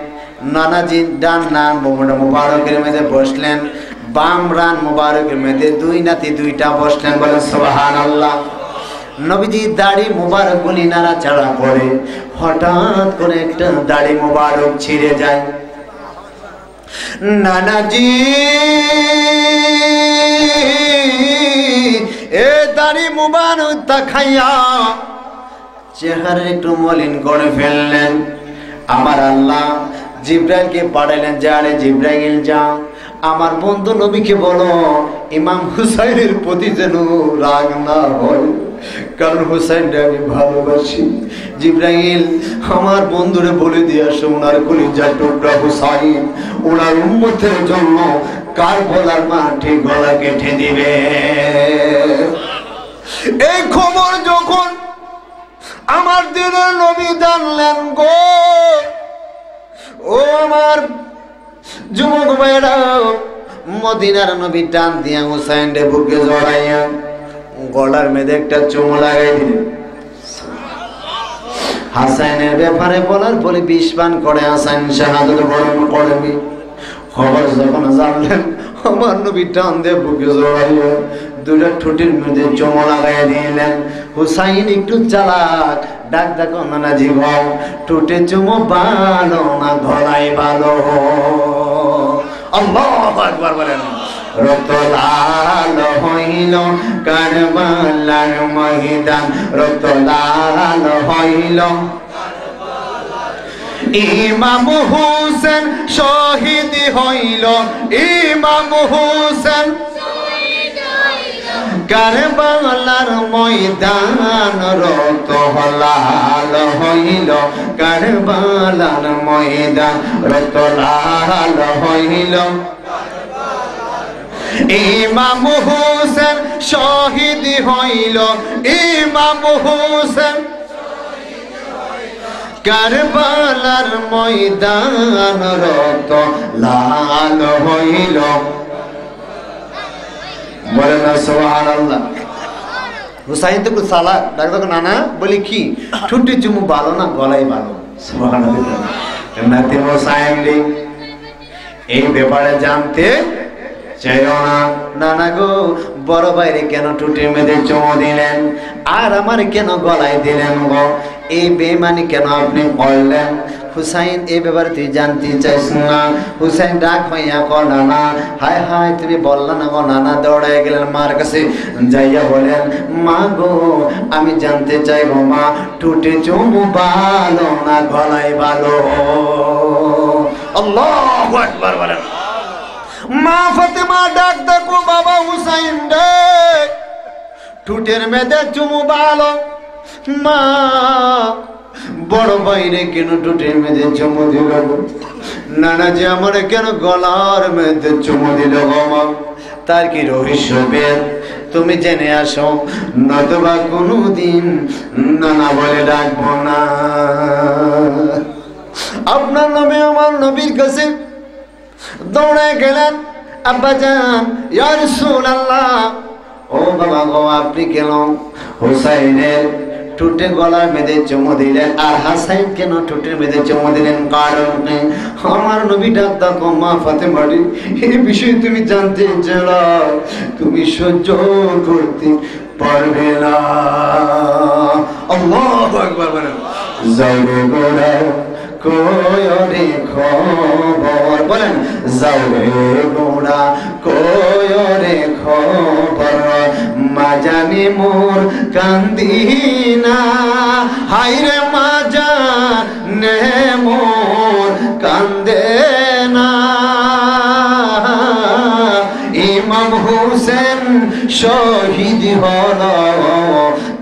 নানাজি ডান নান মুবারকের মধ্যে বসলেন বাম রান মুবারকের মধ্যে দুই নাতি দুইটা বসলেন বলেন সুবহানাল্লাহ নবীজি দাড়ি মুবারক গুলি নাড়াচাড়া করে হঠাৎ করে একটা দাড়ি মুবারক ছিঁড়ে যায় নানাজি এ দাড়ি মুবারক তা খাইয়া চেহারা একটু মলিন করে ফেললেন আমার আল্লাহ জিব্রাইলকে পাঠালেন যে আরে জিব্রাইল যাও আমার বন্ধু নবীকে বলো ইমাম হুসাইনের প্রতি যেন রাগ না হয় কারণ হুসাইনকে আমি ভালোবাসি জিব্রাইল আমার বন্ধুরে বলে দিয়ে আসো ওনার কলিজার টুকরা হুসাইন ওনার উম্মতের জন্য কারবালার মাঠে গলা কেটে দিবে এই খবর যখন আমার দিনের নবী জানলেন গো ও আমার যুবক ভাইরা মদিনার নবী টান দিয়া হুসাইনের বুকে জড়াইয়া গলার মধ্যে একটা চুমু লাগাই দিলেন হাসাইনের ব্যাপারে বলার পরে বিষ পান করে হাসাইন শাহাদাত বরণ করবি খবর যখন জানলেন আমার নবী টান দিয়ে বুকে জড়াইয়া দুটা ঠোঁটের মধ্যে চুমু লাগাই দিলেন হুসাইন একটু চালাক ডাক ডাক নানা জীবন ঠোঁটে চুমু ভালো না গলায় ভালো আল্লাহু আকবার বলেন রক্ত লাল হইল কারবালার ময়দান রক্ত লাল হইল ইমাম হুসেন শহীদ হইল ইমাম হুসেন কারবালার ময়দান রক্ত লাল হইল কারবালার ময়দান রক্ত লাল হইল ইমাম হুসেন শহীদ হইল ইমাম হুসেন কারবালার ময়দান রক্ত লাল হইল বলে না সুবহানাল্লাহ হুসাইন তো খুব চালাক ডাক্তার নানা বলি কি ঠুটি চুমু ভালো না গলাই ভালো সুবহানাল্লাহ নাতি হুসাইন রে এই ব্যাপারে জানতে চাইও না নানা গো বড় ভাইরে কেন টুটির মধ্যে চুমু দিলেন আর আমার কেন গলায় দিলেন গো এই বেঈমানি কেন আপনি করলেন হুসাইন এই ব্যাপারে তুই জানতে চাইছ না? হুসাইন ডাক হইয়া কর নানা, হায় হায় তুমি বললা না গো। নানা দৌড়ায় গেলেন মার কাছে, যাইয়া বলেন মা গো আমি জানতে চাই গো মা, টুটে চুমু ভালো না গলায় ভালো? আল্লাহু আকবার বলেন। মা ফাতেমা ডাক দেখো বাবা হুসাইন রে, টুটের মেয়েদে চুমু ভালো। মা বড় বাইরে কেন টুটের মেয়েদের চুমু দিল? নানা যে আমার কেন গলার মেয়েদে চুমু দিল গো মা? তার কি রহস্য বের তুমি জেনে আসো, নতুবা কোনদিন নানা বলে ডাকবো না। আপনার নবী আমার নবীর কাছে দৌড়ে গেলেন, আব্বা জান ইয়া রাসূলুল্লাহ, ও বাবা গো আপনি কেন হুসাইনের টুটে গলার মেয়েদের চুমু দিলেন, আর হাসাইন কেন টুটের মেয়েদের চুমু দিলেন? কারণ আমার নবী ডাক দেখো মা ফাতেমা রে, এই বিষয়ে তুমি জানতে চাও, তুমি সহ্য করতে পারবে না। আল্লাহু আকবার বলেন। যাও রে গোরা কোয়রে খবর, বলেন যাও রে গোরা কোয়রে খবর, মা জানি মোর কান্দিনা, হাইরে মা জানে মোর কান্দে না। ইমাম হুসেন শহীদ হল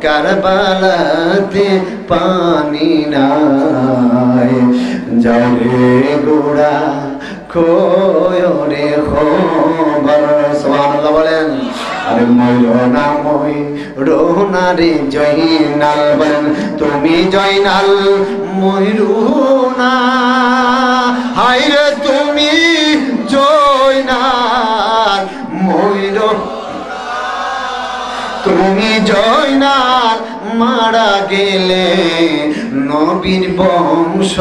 কারবালাতে পানি নাই, যাও রে গোড়া কোয়রে খবর। সুবহানাল্লাহ বলেন। আরে ময়না মই রোনা রে জয়নাল, বলেন তুমি জয়নাল ময়ূরনা, হায়রে তুমি জয়নাল ময়ূর, তুমি জয়নাল মারা গেলে নবীর বংশ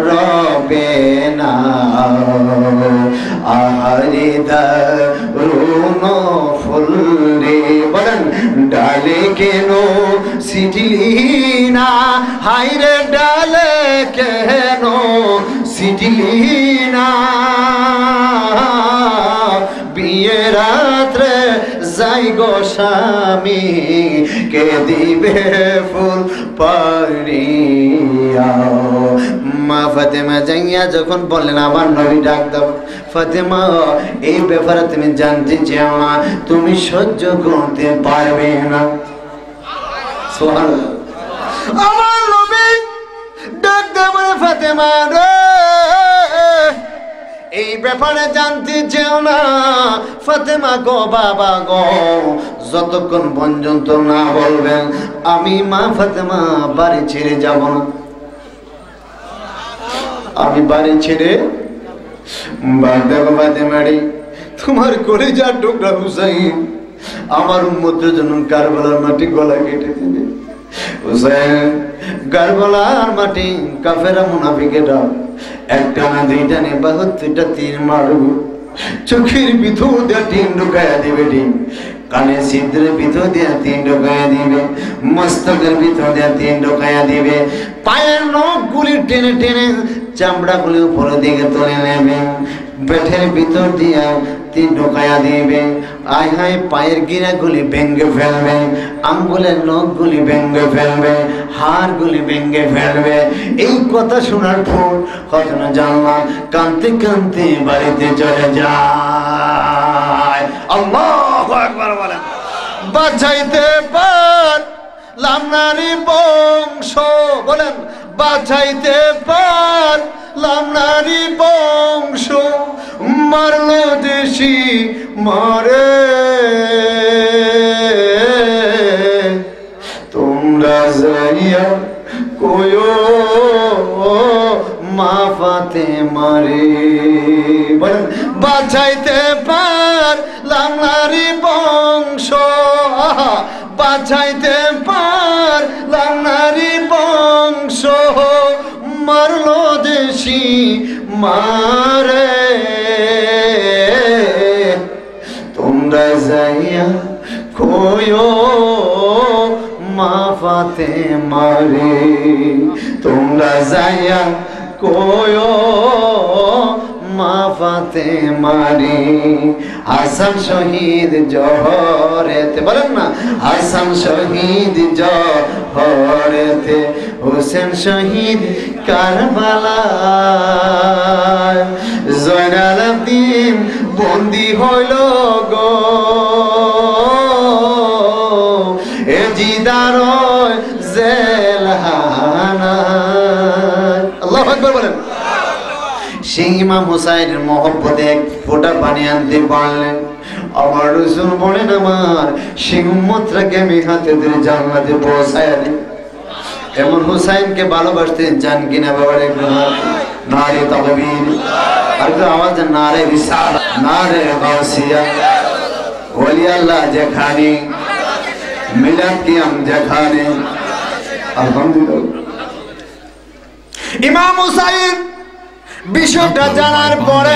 রবে না। আহারে দারুণ ফুল রে, বলেন ডালে কেন সিটিলি না, হাইরে ডালে কেন সিটিলি না। বিয়ে রাত্রে যাই গো স্বামী, কে দিবে ফুল পাড়িয়া? মা ফাতেমা যাইয়া যখন বললেন আমার নবী ডাক দাও, ফাতেমা এই ব্যাপারে তুমি জানতে চাও না, তুমি সহ্য করতে পারবে না। সুবহানাল্লাহ। আমার নবী ডাক দাও ফাতেমা রে, এই ব্যাপারে জানতে চেও না। ফাতেমা গো বাবা গো, যতক্ষণ পর্যন্ত না বলবেন আমি মা ফাতেমা বাড়ি ছেড়ে যাব না, আমি বাড়ি ছেড়ে ফাতেমারি তোমার কলিজার টুকরা হুসাইন আমার উম্মতের জন্য কারবালার মাটি গলা কেটে দিবে। হুসাইন কারবালার মাটি কাফেরা মুনাফিকেরা একটা না দুইটা নে 72টা তীর মারব, চোখের ভিতর দিয়ে টিন ঢুকাইয়া দিবে, টিন কানে সিদ্ধের ভিতর দিয়ে টিন ঢুকাইয়া দিবে, মস্তকের ভিতর দিয়ে টিন ঢুকাইয়া দিবে, পায়ের নখ গুলি টেনে টেনে চামড়া গুলি উপরের দিকে তুলে নেবে, পেটের ভিতর দিয়া তীর ঢোকাইয়া দিবে, আয় হায় পায়ের গিরা গুলি ভেঙ্গে ফেলবে, আঙ্গুলের নখ গুলি ভেঙ্গে ফেলবে, হাড় গুলি ভেঙ্গে ফেলবে। এই কথা শোনার পর কখনো জানলাম কাঁদতে কাঁদতে বাড়িতে চলে যায়। আল্লাহু আকবার বলেন। বাঁচাইতে পারলাম নারী বংশ, বলেন বাঁচাইতে পারলাম নারী বংশ, মারলো দেশি মারে, তোমরা যাইয়া কয়ো মা ফাতেমা রে, বলেন বাঁচাইতে পারলাম নারী বংশ, বাঁচাইতে পারলাম নারী বংশ, মারলো দেশি মারে, তোমরা যাইয়া কয়ো মা ফাতেমা রে, তোমরা যাইয়া কোয়ো মা ফাতেমারে হাসান শহীদ জহরেতে বলেন না হাসান শহীদ জহরেতে হোসেন শহীদ কারবালায় জয়নাল আবদিন বন্দী হইল গো এ জিদার জেলহানায় আল্লাহু আকবার বলেন সেই ইমাম হুসাইনের মহব্বতে এক ফোঁটা পানি আনতে পারলেন আমার রাসূল বলেন আমার সেই উম্মতটাকে আমি হাতে ধরে জান্নাতে পৌঁছায় দিই এমন হুসাইনকে ভালোবাসতেন জান কিনা বাবার একটু নারে তাকবীর আর তো আওয়াজ নারে রিসালাত নারে গাউসিয়া ওলি আল্লাহ যেখানে মিলাদ কিয়াম যেখানে আলহামদুলিল্লাহ ইমাম হুসাইন বিষয়টা জানার পরে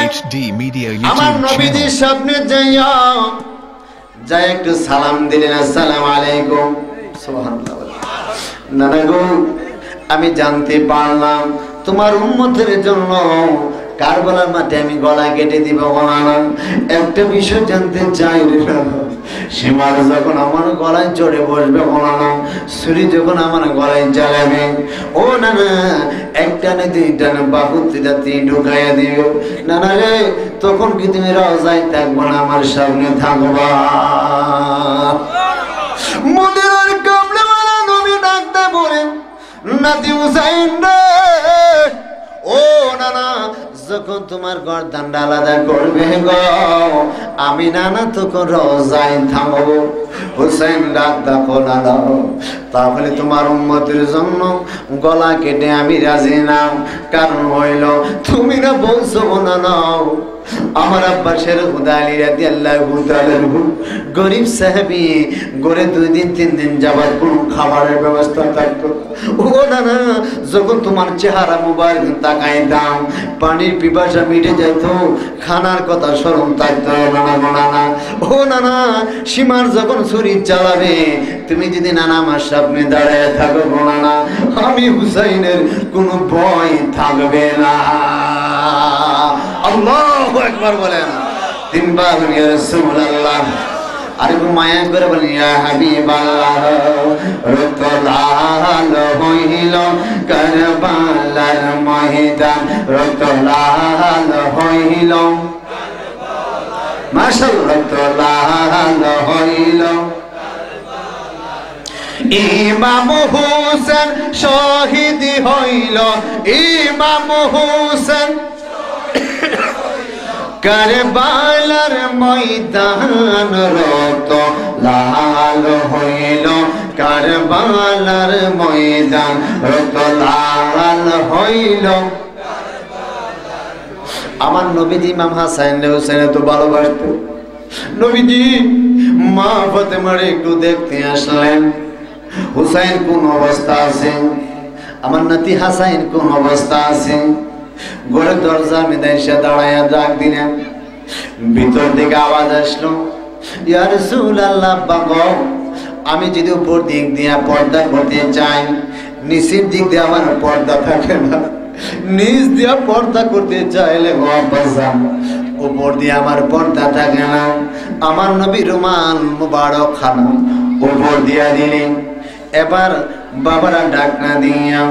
আমার নবীজির সামনে যাই একটু সালাম দিলেন আসসালামু আলাইকুম সুবহানাল্লাহ নানা গো আমি জানতে পারলাম তোমার উম্মতের জন্য কারবালার মাঠে আমি গলা কেটে দিব না একটা বিষয় জানতে চাই রে সীমার যখন আমার গলায় চড়ে বসবে না ছুরি যখন আমার গলায় জ্বালাবে ও না না একটা না দুইটা না বাহুতিটা তুই ঢুকাইয়া দিও না না রে তখন কি তুমি রওজায় থাকবো না আমার সামনে থাকবা মদিনার কামলাওয়ালা নবী ডাকতে বলেন নাতি হুসাইন রে ও নানা যখন তোমার গর্দানটা আলাদা করবে গো আমি নানা তখন রওজায় থামবো হুসাইন ডাক দেখো নানা তাহলে তোমার উম্মতের জন্য গলা কেটে আমি রাজি না কারণ হইল তুমি না বলছো না নাও আমার আব্বা শের খুদা আলী রাদিয়াল্লাহু তাআলা গরিব সাহাবী গড়ে 2 দিন 3 দিন যাবার কোনো খাবারের ব্যবস্থা থাকতো ও নানা যখন তোমার চেহারা মুবারক তাকাইতাম পানির পিপাসা মিটে যেত খানার কথা স্মরণ থাকতো নানা ও নানা সীমার যখন ছুরি চালাবে তুমি যদি নানা আমার সামনে দাঁড়ায় থাকো নানা আমি হুসাইনের কোনো ভয় থাকবে না আল্লাহু আকবার বলেন তিনবার ইয়া রাসূলুল্লাহ আরে মায়া করে বলেন ইয়া হাবিবাল্লাহ রতলাল হইল কারবালার ময়দান রতলাল হইল মাশাআল্লাহ রতলাল হইল ইমাম হোসেন শহীদ হইল ইমাম হোসেন কারবালার ময়দান রত লাল হইল কারবালার ময়দান রত লাল হইল আমার নবীজি ইমাম হাসান হোসেন তো ভালোবাসতো নবীজি মা ফাতেমার একটু দেখতে আসলেন হুসাইন কোন অবস্থা আছে আমার নাতি হাসাইন কোন অবস্থা আছে ঘরের দরজা মেদাইসা দাঁড়ায়া ডাক দিলেন ভিতর থেকে আওয়াজ আসলো ইয়া রাসূলুল্লাহ বাবা আমি যদি উপর দিক দিয়ে পর্দা করতে চাই নিচের দিক দিয়ে আমার পর্দা থাকে না নিচ দিয়ে পর্দা করতে চাইলে বাবাজান উপর দিয়ে আমার পর্দা থাকে না আমার নবী রুমাল মুবারক খানা উপর দিয়া দিলেন এবার বাবারা ডাক না দিয়া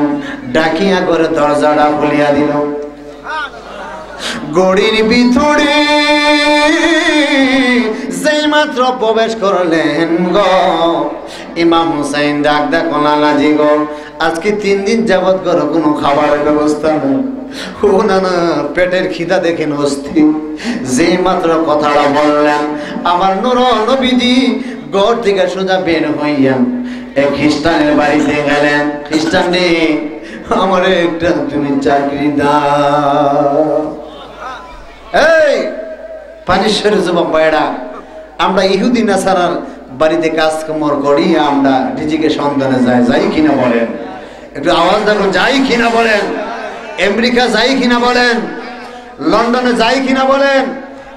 ডাকিয়া করে দরজাটা খুলিয়া দিল গড়ির ভিতরে যেই মাত্র প্রবেশ করলেন গো ইমাম হুসাইন ডাক দেখো নানাজি গো আজকে 3 দিন যাবত করো কোনো খাবারের ব্যবস্থা নেই ও নানা পেটের খিদা দেখেন অস্থির যেই মাত্র কথাটা বললেন আমার নূর নবীজি ঘর থেকে সোজা বের হইয়া এক খ্রিস্টানের বাড়িতে গেলেন খ্রিস্টান রে আমার একটা তুমি চাকরি দাও এই পানিশ্বর যুবক ভাইরা আমরা ইহুদি নাসারার বাড়িতে কাজ কর্ম করি আমরা নিজেকে সন্ধানে যাই কিনা বলেন একটু আওয়াজ দেখো যাই কিনা বলেন আমেরিকা যাই কিনা বলেন লন্ডনে যাই কিনা বলেন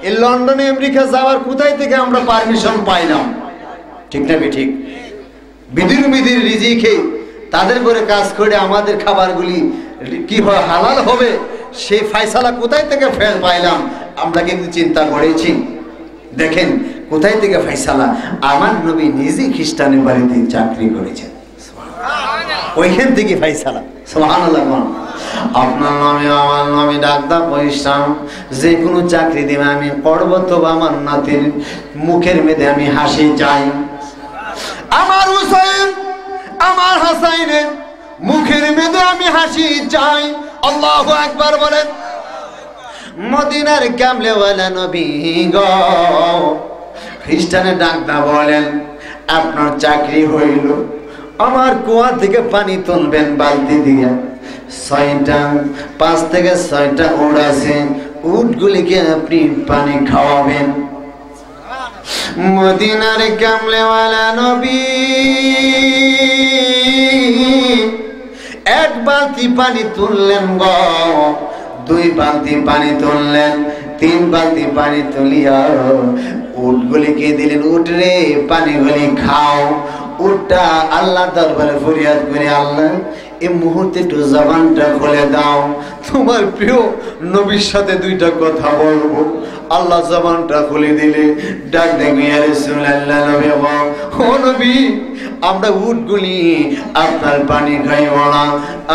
এই লন্ডনে আমেরিকা যাওয়ার কোথায় থেকে আমরা পারমিশন পাইলাম ঠিক না ঠিক বিধির রিজিকে তাদের করে কাজ করে আমাদের খাবারগুলি কি হালাল হবে সেই ফয়সালা কোথায় থেকে পাইলাম আমরা কিন্তু চিন্তা করেছি। দেখেন কোথায় থেকে ফয়সালা, আমার নবী নিজে খ্রিস্টানের বাড়িতে চাকরি করেছেন, ওইখান থেকে ফয়সালা। সুবহানাল্লাহ। আপনার নামে আমার নামে ডাক্তার পয়সা যে কোনো চাকরি দেবে আমি করব, তবে আমার নাতির মুখের মেয়েদের আমি হাসি চাই, আমার হুসাইন আমার হাসাইনের মুখের মেয়েদের আমি হাসি চাই। আল্লাহু আকবার বলেন। মদিনার কামলেওয়ালা নবী গো, খ্রিস্টানের ডাক্তার বলেন আপনার চাকরি হইল আমার কুয়া থেকে পানি তুলবেন বালতি দিয়ে, 5 থেকে 6টা উট আছে, উটগুলিকে আপনি পানি খাওয়াবেন। মদিনার কামলেওয়ালা নবী 1 বালতি পানি তুললেন গো, 2 বালতি পানি তুললেন, 3 বালতি পানি তুলিয়া উটগুলিকে দিলেন, উট রে পানিগুলি খাও। উটটা আল্লাহ দরবারে ফরিয়াদ করে, আল্লাহ এই মুহূর্তে একটু জবানটা খুলে দাও, তোমার প্রিয় নবীর সাথে 2টা কথা বলবো। আল্লাহ জবানটা খুলে দিলে ডাক দেখে ইয়া রাসূলুল্লাহ, নবী ও নবী আমরা উটগুলি আপনার পানি খাইব না,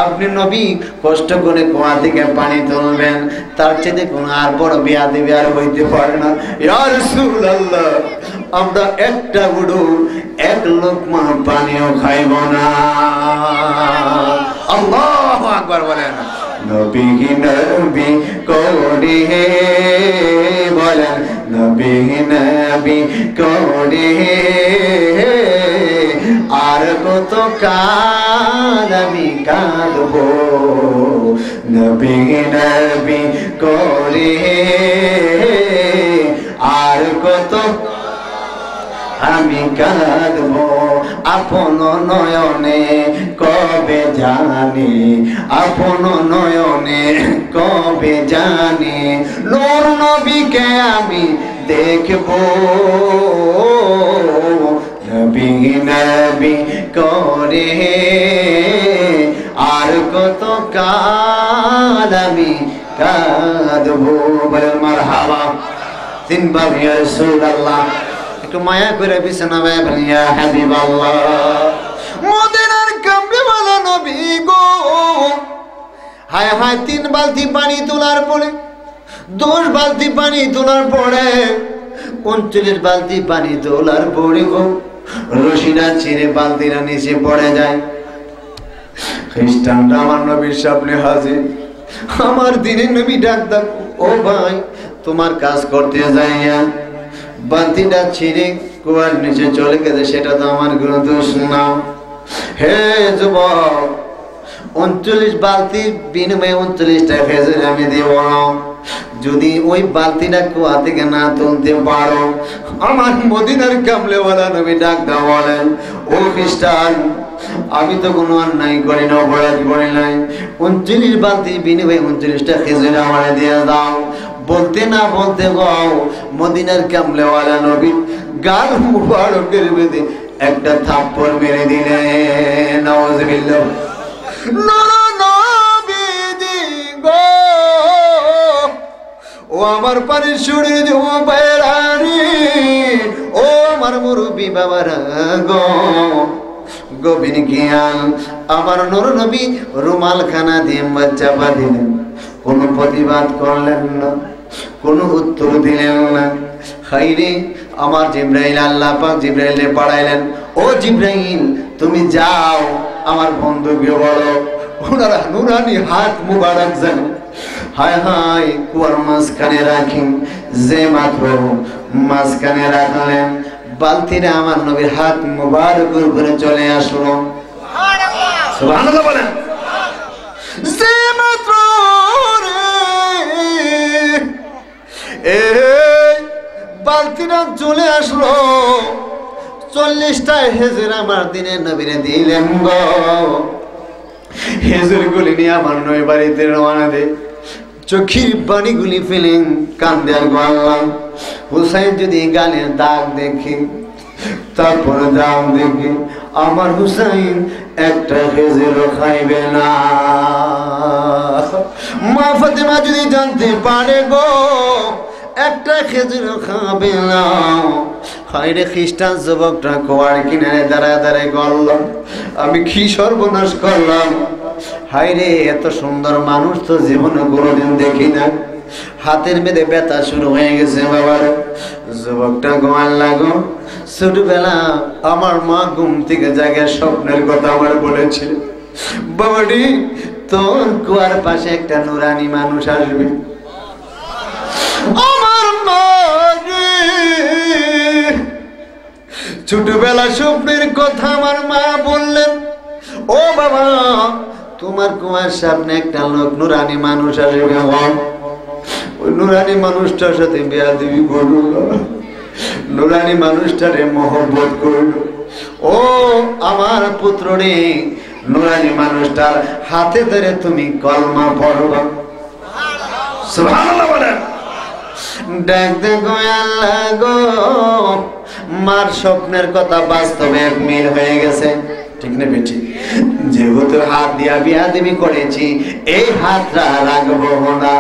আপনি নবী কষ্ট করে কুয়া থেকে পানি তুলবেন, তার চেয়ে কোনো আর বড় বেয়াদবি আর হইতে পারে না। ইয়া রাসূলুল্লাহ আমরা একটা উড়ু 1 লোকমা পানিও খাইব না। আল্লাহু আকবার বলেন। নবী নবী করে বলেন, নবী নবী করে আর কত কাল আমি কাঁদবো, নবী নবী করে আর কত আমি কাঁদবো, আপন নয়নে কবে জানি, আপন নয়নে কবে জানি নূর নবীকে আমি দেখবো, নবী নবী করে আর কত কাল আমি কাঁদবো। বলেন মারহাবা। 3 বার ইয়া রাসূলুল্লাহ, একটু মায়া করে বিছানা বায় বলেন ইয়া হাবিবাল্লাহ। মদিনার কামলিওয়ালা নবী গো, হায় হায় 3 বালতি পানি তোলার পরে, 10 বালতি পানি তোলার পরে, 39 বালতি পানি তোলার পরে গো রশিটা ছিঁড়ে বালতিটা নিচে পড়ে যায়। খ্রিস্টানরা আমার নবীর সামনে হাজির, আমার দিনের নবী ডাক্তার, ও ভাই তোমার কাজ করতে যাইয়া বালতিটা ছিঁড়ে কুয়ার নিচে চলে গেছে, সেটা তো আমার কোনো দোষ না। হে যুবক 39 বালতির বিনিময়ে 39টা খেজুর আমি দেব না, যদি ওই বালতিটা কুয়া থেকে না তুলতে পারো। আমার মদিনার কামলেওয়ালা নবী ডাক্তার বলেন, ও খ্রিস্টান আমি তো কোনো অন্যায় করি না, অপরাধ করি নাই, 39 বালতির বিনিময়ে 39টা খেজুর আমার দিয়ে দাও। বলতে না বলতে গাও মদিনার কামলেওয়ালা নবী গাল মুবারকের মধ্যে একটা থাপ্পড় মেরে দিলেন। নাউযুবিল্লাহ। নবীজি গো, ও আমার পানি শুনে দেব বাইরানি, ও আমার মুরব্বি বাবারা গো, গভীর জ্ঞান আমার নূর নবী রুমাল খানা দিয়ে চাপা দিলেন, কোনো প্রতিবাদ করলেন না, কোনো উত্তর দিলেন না। হাইরে আমার জিবরাইল, আল্লাহ পাক জিবরাইলে পাঠাইলেন, ও জিবরাইল তুমি যাও আমার বন্ধুকে বলো ওনারা নুরানি হাত মুবারক যেন হায় হায় কুয়ার মাঝখানে রাখি, যে মাত্র মাঝখানে রাখলেন বালতিটা আমার নবীর হাত মুবারকের উপরে চলে আসলো। সুবহানাল্লাহ বলেন। যে মাত্র বালতিটা চলে আসলো, 40টা হেজুর আমার দিনের নবীরে দিলেন গো। হেজুর গুলি নিয়ে আমার নবী বাড়িতে রওনা দে, চোখের পানিগুলি ফেলেন, কান্দে আর গো আল্লাহ হুসাইন যদি গালের দাগ দেখি তারপরে দাম দেখি আমার হুসাইন একটা খেজুরও খাইবে না। মা ফাতেমা যদি জানতে পারে গো একটা খেজুরও খাবে না, হায়রে খ্রিস্টান যুবকটা কুয়ার কিনারে দাঁড়ায় দাঁড়ায় বলল আমি কি সর্বনাশ করলাম, হায়রে এত সুন্দর মানুষ তো জীবনে কোনোদিন দেখি না, হাতের মেয়েদের ব্যথা শুরু হয়ে গেছে বাবার। যুবকটা ঘুমান লাগো, ছোটবেলা আমার মা ঘুম থেকে জাগে স্বপ্নের কথা আমার বলেছিল, বাবাডি তোর কুয়ার পাশে একটা নুরানি মানুষ আসবে। আমার মা ছোটবেলা স্বপ্নের কথা আমার মা বললেন, ও বাবা তোমার কুয়ার সামনে একটা লোক নুরানি মানুষ আসবে, ওই নুরানি মানুষটার সাথে বেয়াদবি করল, নুরানি মানুষটারে মহব্বত করল। ও আমার পুত্র রে, নুরানি মানুষটার হাতে ধরে তুমি কলমা পড়বা। সুবহানাল্লাহ বলেন। ডাক দেখো আল্লাহ গো, মার স্বপ্নের কথা বাস্তবে এক মিল হয়ে গেছে, ঠিক না বেটি? যেহেতু হাত দিয়া বিয়াদবি করেছি এই হাতটা রাখবো না।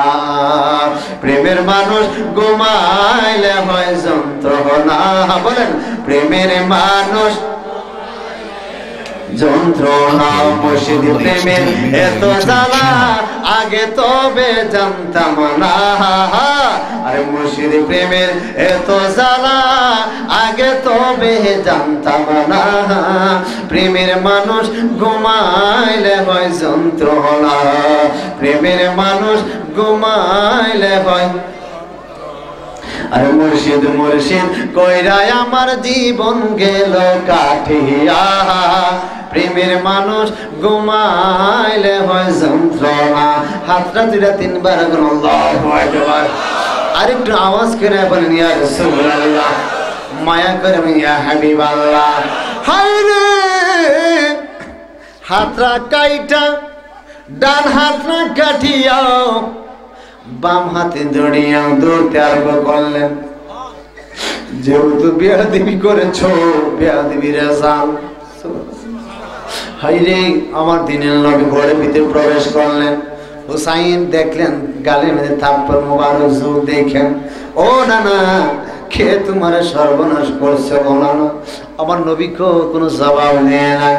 প্রেমের মানুষ ঘুমাইলে হয় যন্ত্রণা, বলেন প্রেমের মানুষ যন্ত্রণা। মুর্শিদ প্রেমের এত জ্বালা আগে তবে জানতাম না, আরে মুর্শিদ প্রেমের এত জ্বালা আগে তবে জানতাম না। প্রেমের মানুষ ঘুমাইলে হয় যন্ত্রণা, প্রেমের মানুষ ঘুমাইলে হয়। আর মুর্শিদ মুর্শিদ কইরাই আমার জীবন গেল কাঠিয়া, প্রেমের মানুষ ঘুমাইলে হয় যন্ত্রণা। হাতটা দুইটা তিনবার আল্লাহু আকবার। আরেকটু আওয়াজ করে বলেন ইয়া রাসূলুল্লাহ, মায়া করে ইয়া হাবিবাল্লাহ। হায়রে হাতটা কাইটা ডান হাতটা কাটিয়া বাম হাতে জড়িয়ে দৌড়তে আরম্ভ করলেন। যেহেতু বেয়াদবি করেছো বেয়াদবির রেজাল। হায়রে আমার দিনের নবী ঘরের ভিতরে প্রবেশ করলেন। হুসাইন দেখলেন গালের মধ্যে থাপ্পড় মোবারক জোর দেখেন, ও না না কে তোমার সর্বনাশ করছে বলো না। আমার নবীকে কোনো জবাব নেয় না,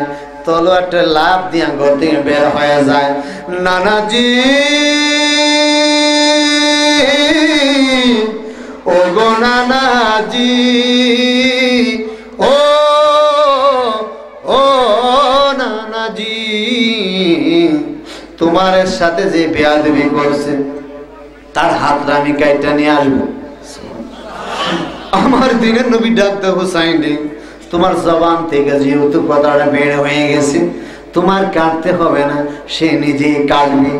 তলোয়ারটা লাফ দিয়া ঘর থেকে বের হয়ে যায়। নানাজি ও গো নানাজি, ও ও নানাজি তোমার সাথে যে বেয়াদবি করছে তার হাতটা আমি কাইটা নিয়ে আসবো। আমার দিনের নবী ডাক দাও হুসাইন, তোমার জবান থেকে যেহেতু কথাটা বের হয়ে গেছে তোমার কাটতে হবে না, সে নিজেই কাটবে।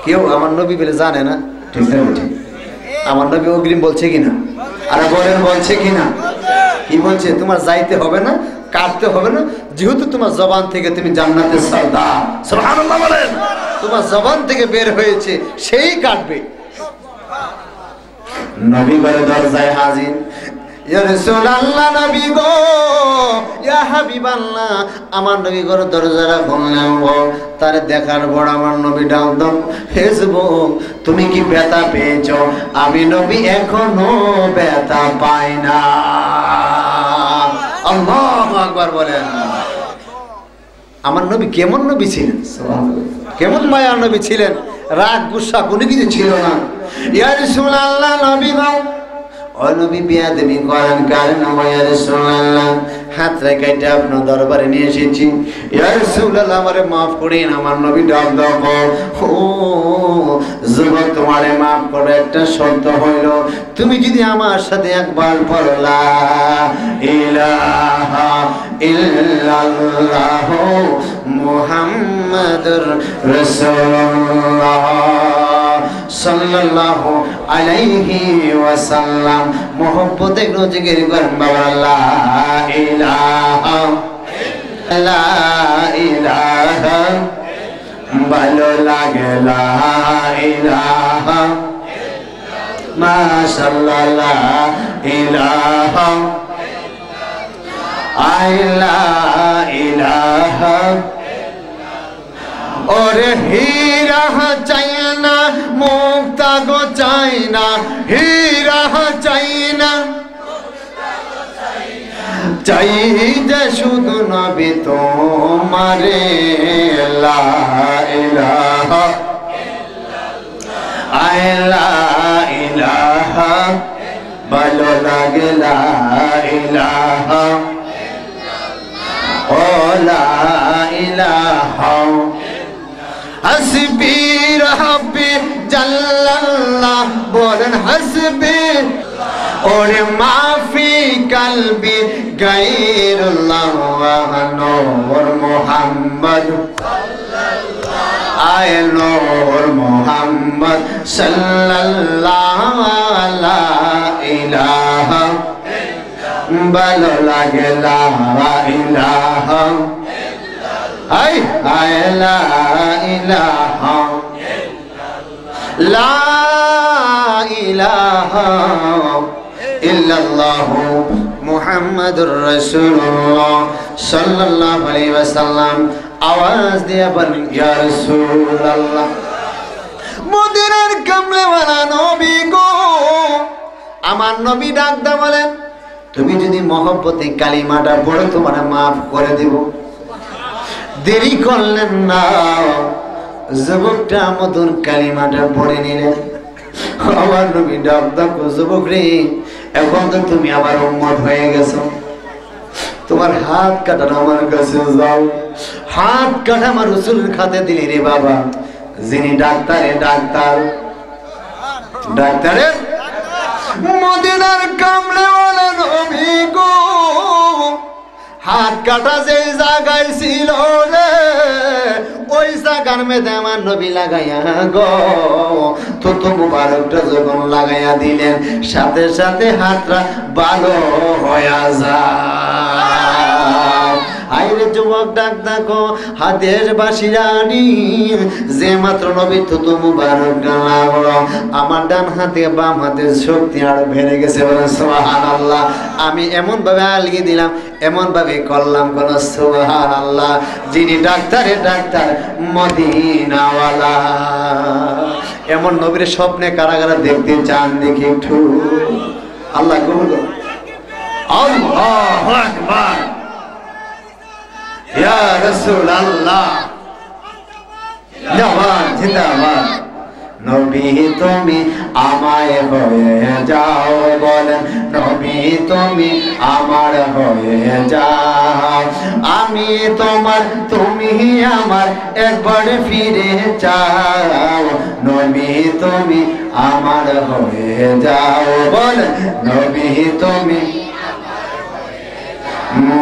কেউ আমার নবী বলে জানে না, ঠিক না? ঠিক আমার নবী অগ্রিম বলছে কিনা, আর বলেন বলছে কিনা? কি বলছে? তোমার যাইতে হবে না, কাটতে হবে না, যেহেতু তোমার জবান থেকে তুমি জান্নাতের সর্দার। সুবহানাল্লাহ বলেন। তোমার জবান থেকে বের হয়েছে সেই কাটবে। নবী ঘরে দরজায় হাজির। ইয়া রাসূলুল্লাহ নবী গো, ইয়া হাবিবাল্লাহ, আমার নবী ঘরে দরজাটা খুললেন গো। তার দেখার পর আমার নবী ডাক দাও, হে যুবক তুমি কি ব্যথা পেয়েছো? আমি নবী এখনো ব্যথা পাই না। আল্লাহু আকবার বলেন। আমার নবী কেমন নবী ছিলেন, কেমন মায়ার নবী ছিলেন, রাগ গুসা কোনো কিছু ছিল না। ইয়া রাসূলুল্লাহ নবী গো, ও নবী বিয়াদবি করেন কারণ ইয়া রাসূলুল্লাহ হাত রেখাইটা আপনার দরবারে নিয়ে এসেছি। ইয়া রাসূলুল্লাহ আমারে মাফ করেন। আমার নবী ডাক দাও, ও যুবক তোমারে মাফ করে একটা শর্ত হইল, তুমি যদি আমার সাথে একবার পড়ো লা ইলাহা ইল্লাল্লাহ মুহাম্মাদুর রাসূলুল্লাহ সাল্লাল্লাহু আলাইহি ওয়াসাল্লাম, মোহব্বতে জিকির করেন বাবা লা ইলাহা লা ইলাহা, ভালো লাগে লা ইলাহা, মাশাআল্লাহ লা ইলাহা আইলা ইলাহা ওরে হীরা চাই না মুক্তা গো চাই না হীরা চাই না চাই যে শুধু নবী তোমারে লা ইলাহা আইলা ইলাহা ভালো লাগে লা ইলাহা ও লা ইলাহা হাসবি রাব্বি জাল্লাল্লাহ বলেন হাসবি ওরে মাফি কলবি গায়রুল্লাহ ওয়া নূর মুহাম্মদ আয় নূর মুহাম্মদ সাল্লাল্লাহু লা ইলাহা ভালো লাগে লা ইলাহা আয় আয় লা ইলাহা লা ইলাহা ইল্লাল্লাহ মুহাম্মাদুর রাসূলুল্লাহ সাল্লাল্লাহু আলাইহি ওয়াসাল্লাম আওয়াজ দিয়ে বলেন ইয়া রাসূলুল্লাহ মদিনার কামলেওয়ালা নবী গো আমার নবী ডাকদা বলেন তুমি যদি মহব্বতে কালিমাটা পড়ো তোমারে maaf করে দেব দেরি করলেন না যুবকটা মধুর কালিমাটা পড়ে নিলেন আমার নবী ডাকদা কো যুবক রে এখন তো তুমি আমার উম্মত হয়ে গেছো তোমার হাত কাটা আমার কাছে যাও হাত কাটা আমার রাসূলের খাতে দিলি রে বাবা যিনি ডাক্তারে মদিনার কামলেওয়ালা নবী গো হাত কাটা যে জায়গায় ছিল রে ওই জায়গার মধ্যে আমার নবী লাগাইয়া গো তো মুবারকটা যখন লাগাইয়া দিলেন সাথে সাথে হাতটা ভালো হয়ে যায় আইরে যুবক ডাক দেখো হাতের বাসিরানি যে মাত্র নবী তো মুবারক লাগলো আমার ডান হাতে বাম হাতের শক্তি আর বেড়ে গেছে বলে সুবহানাল্লাহ আমি এমন ভাবে আলগি দিলাম এমন ভাবে করলাম কোন সুবহানাল্লাহ যিনি ডাক্তার মদিনাওয়ালা এমন নবীর স্বপ্নে কারা কারা দেখতে চান দেখি একটু আল্লাহ কবুল করুন আল্লাহু আকবার ইয়া রাসূলুল্লাহ জিন্দাবাদ জিন্দাবাদ নবী তুমি আমায় হয়ে যাও বলেন নবী তুমি আমার হয়ে যাও আমি তোমার তুমি আমার একবার ফিরে যাও নবী তুমি আমার হয়ে যাও বলেন নবী তুমি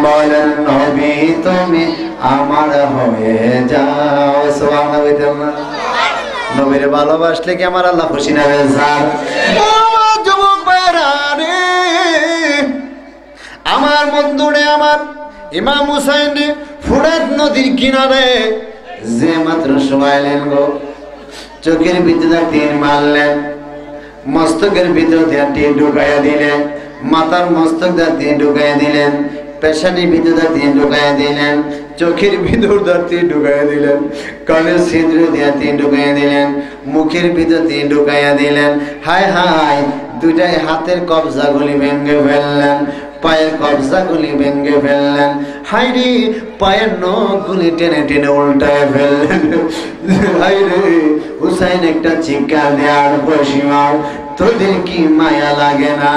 বলেন নবী তুমি আমার হয়ে যাও সুবহানাল্লাহ নবীরে ভালোবাসলে কি আমার আল্লাহ খুশি না হয়ে যায় যুবক ভাইরা রে আমার বন্ধুরে আমার ইমাম হুসাইন রে ফুরাত নদীর কিনারে যে মাত্র শোয়াইলেন গো চোখের ভিতরে তীর মারলেন মস্তকের ভিতরে তীর ঢুকাইয়া দিলেন মাথার মস্তক দিয়ে ঢুকাইয়া দিলেন পেশানির ভিতরে দিয়ে ঢুকাইয়া দিলেন চোখের ভিতর দিয়ে ঢুকাইয়া দিলেন কানের ছিদ্র দিয়ে ঢুকাইয়া দিলেন মুখের ভিতর দিয়ে ঢুকাইয়া দিলেন হায় হায় দুইটাই হাতের কবজাগুলি ভেঙে ফেললেন পায়ের কবজাগুলি ভেঙে ফেললেন হায়রে পায়ের নখগুলি টেনে টেনে উল্টায় ফেললেন হায়রে হুসাইন একটা চিৎকার দেওয়ার বসিমার তোদের কি মায়া লাগে না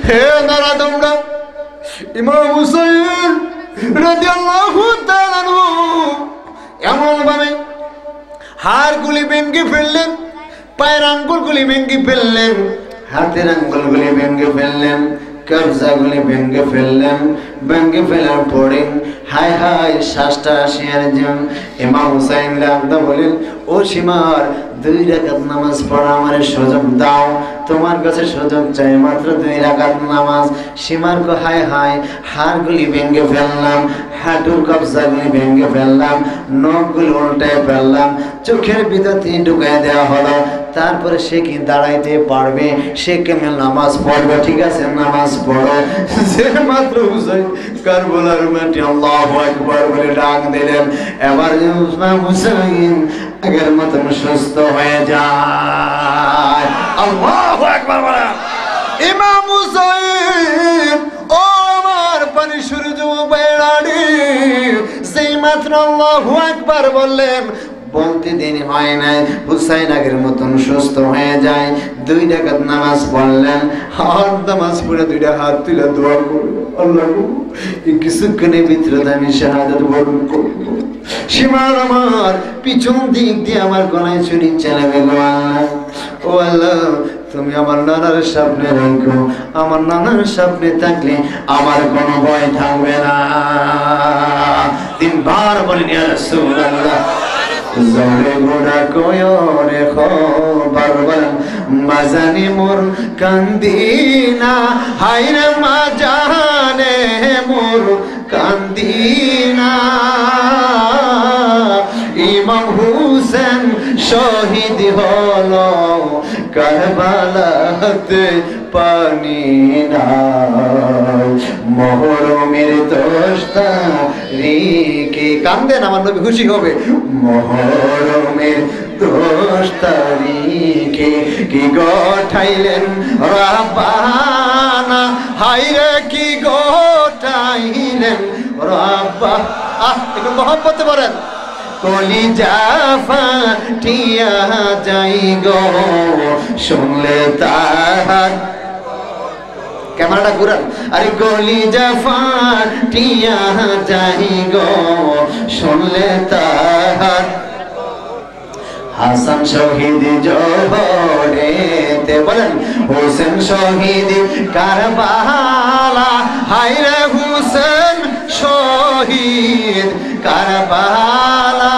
হে নারা তোমরা ইমাম হুসাইন রাদিয়াল্লাহু তাআলা এমন ভাবে হাড়গুলি ভেঙে ফেললেন পায়ের আঙ্গুলগুলি ভেঙে ফেললেন হাতের আঙ্গুলগুলি ভেঙে ফেললেন কবজাগুলি ভেঙে ফেললেন ভেঙে ফেলার পরে হায় হায় শ্বাসটা আসিয়ার জন ইমাম হুসাইন রামদা বলেন ও সীমার 2 রাকাত নামাজ পড়া আমারে সুযোগ দাও তোমার কাছে সুযোগ চাই মাত্র 2 রাকাত নামাজ সীমার কো হায় হায় হাড়গুলি ভেঙে ফেললাম হাঁটুর কবজাগুলি ভেঙে ফেললাম, নখগুলো উল্টায় ফেললাম, চোখের ভিতর থেকে ঢুকাই দেওয়া হলো। তারপরে সে কি দাঁড়াইতে পারবে? সে কেমন নামাজ পড়বে? ঠিক আছে, নামাজ পড়ো। যে মাত্র হুসাইন কারবালার মাটি আল্লাহু আকবার বলে ডাক দিলেন, এবার ইমাম হুসাইন আগের মতন সুস্থ হয়ে যায়। আল্লাহু আকবার বলে ইমাম হুসাইন, ও আমার পানি শুরু যুবক বেড়ানি, যেই মাত্র আল্লাহু আকবার বললেন, বলতে দিন হয় নাই, হুসাইন আগের মতন সুস্থ হয়ে যায়। 2 রাকাত নামাজ পড়লেন, আর নামাজ পড়ে 2টা হাত তুলে দোয়া করলো, আল্লাহ এই কিছুক্ষণের ভিতরে আমি শাহাদাত বরণ করবো। সীমার আমার পিছন দিক দিয়ে আমার গলায় ছুরি চালাবে গো আল্লাহ। ও আল্লাহ, তুমি আমার নানার সামনে রাখো, আমার নানার সামনে থাকলে আমার কোনো ভয় থাকবে না। 3 বার বলেন ইয়া রাসূলুল্লাহ। জরে গোড়া কয়রে খবর বলেন, মাজানি মোর কান্দিনা, হায়রে মাজানে মোর কান্দিনা। ইমাম হুসেন শহীদ হলো কারবালাতে, পানি নাই মহরমের 10 তারিখে। কান্দেন, আমার নবী খুশি হবে। মহরমের 10 তারিখে কি গঠাইলেন রাব্বানা, হায়রে কি গঠাইলেন রাব্বা। একটু মহব্বতে বলেন, কলিজা ফাটিয়া যাই গো শুনলে তার। ক্যামেরাটা ঘুরান। আরে কলিজা ফাটিয়া যাই গো শুনলে তার। হাসান শহীদ জোহরেতে বলেন, হোসেন শহীদ কারবালা, হায়রে হোসেন শহীদ কারবালা।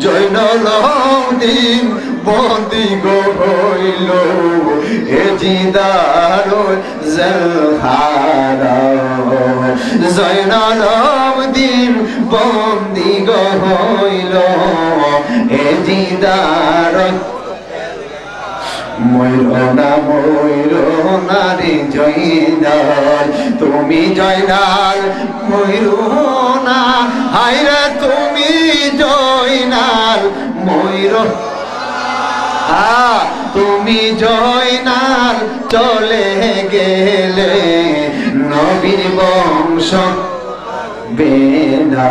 জৈনুলাবদিন বন্দি গো হইল এ জিদার জলহারা। জৈনুলাবদিন বন্দি গো হইল এ জিদার। ময়ূরনা ময়ূরনা রে জয়নাল, তুমি জয়নাল ময়ূরনা, হায়রে তুমি জয়নাল ময়ূর। তুমি জয়নাল চলে গেলে নবীর বংশ বেনা।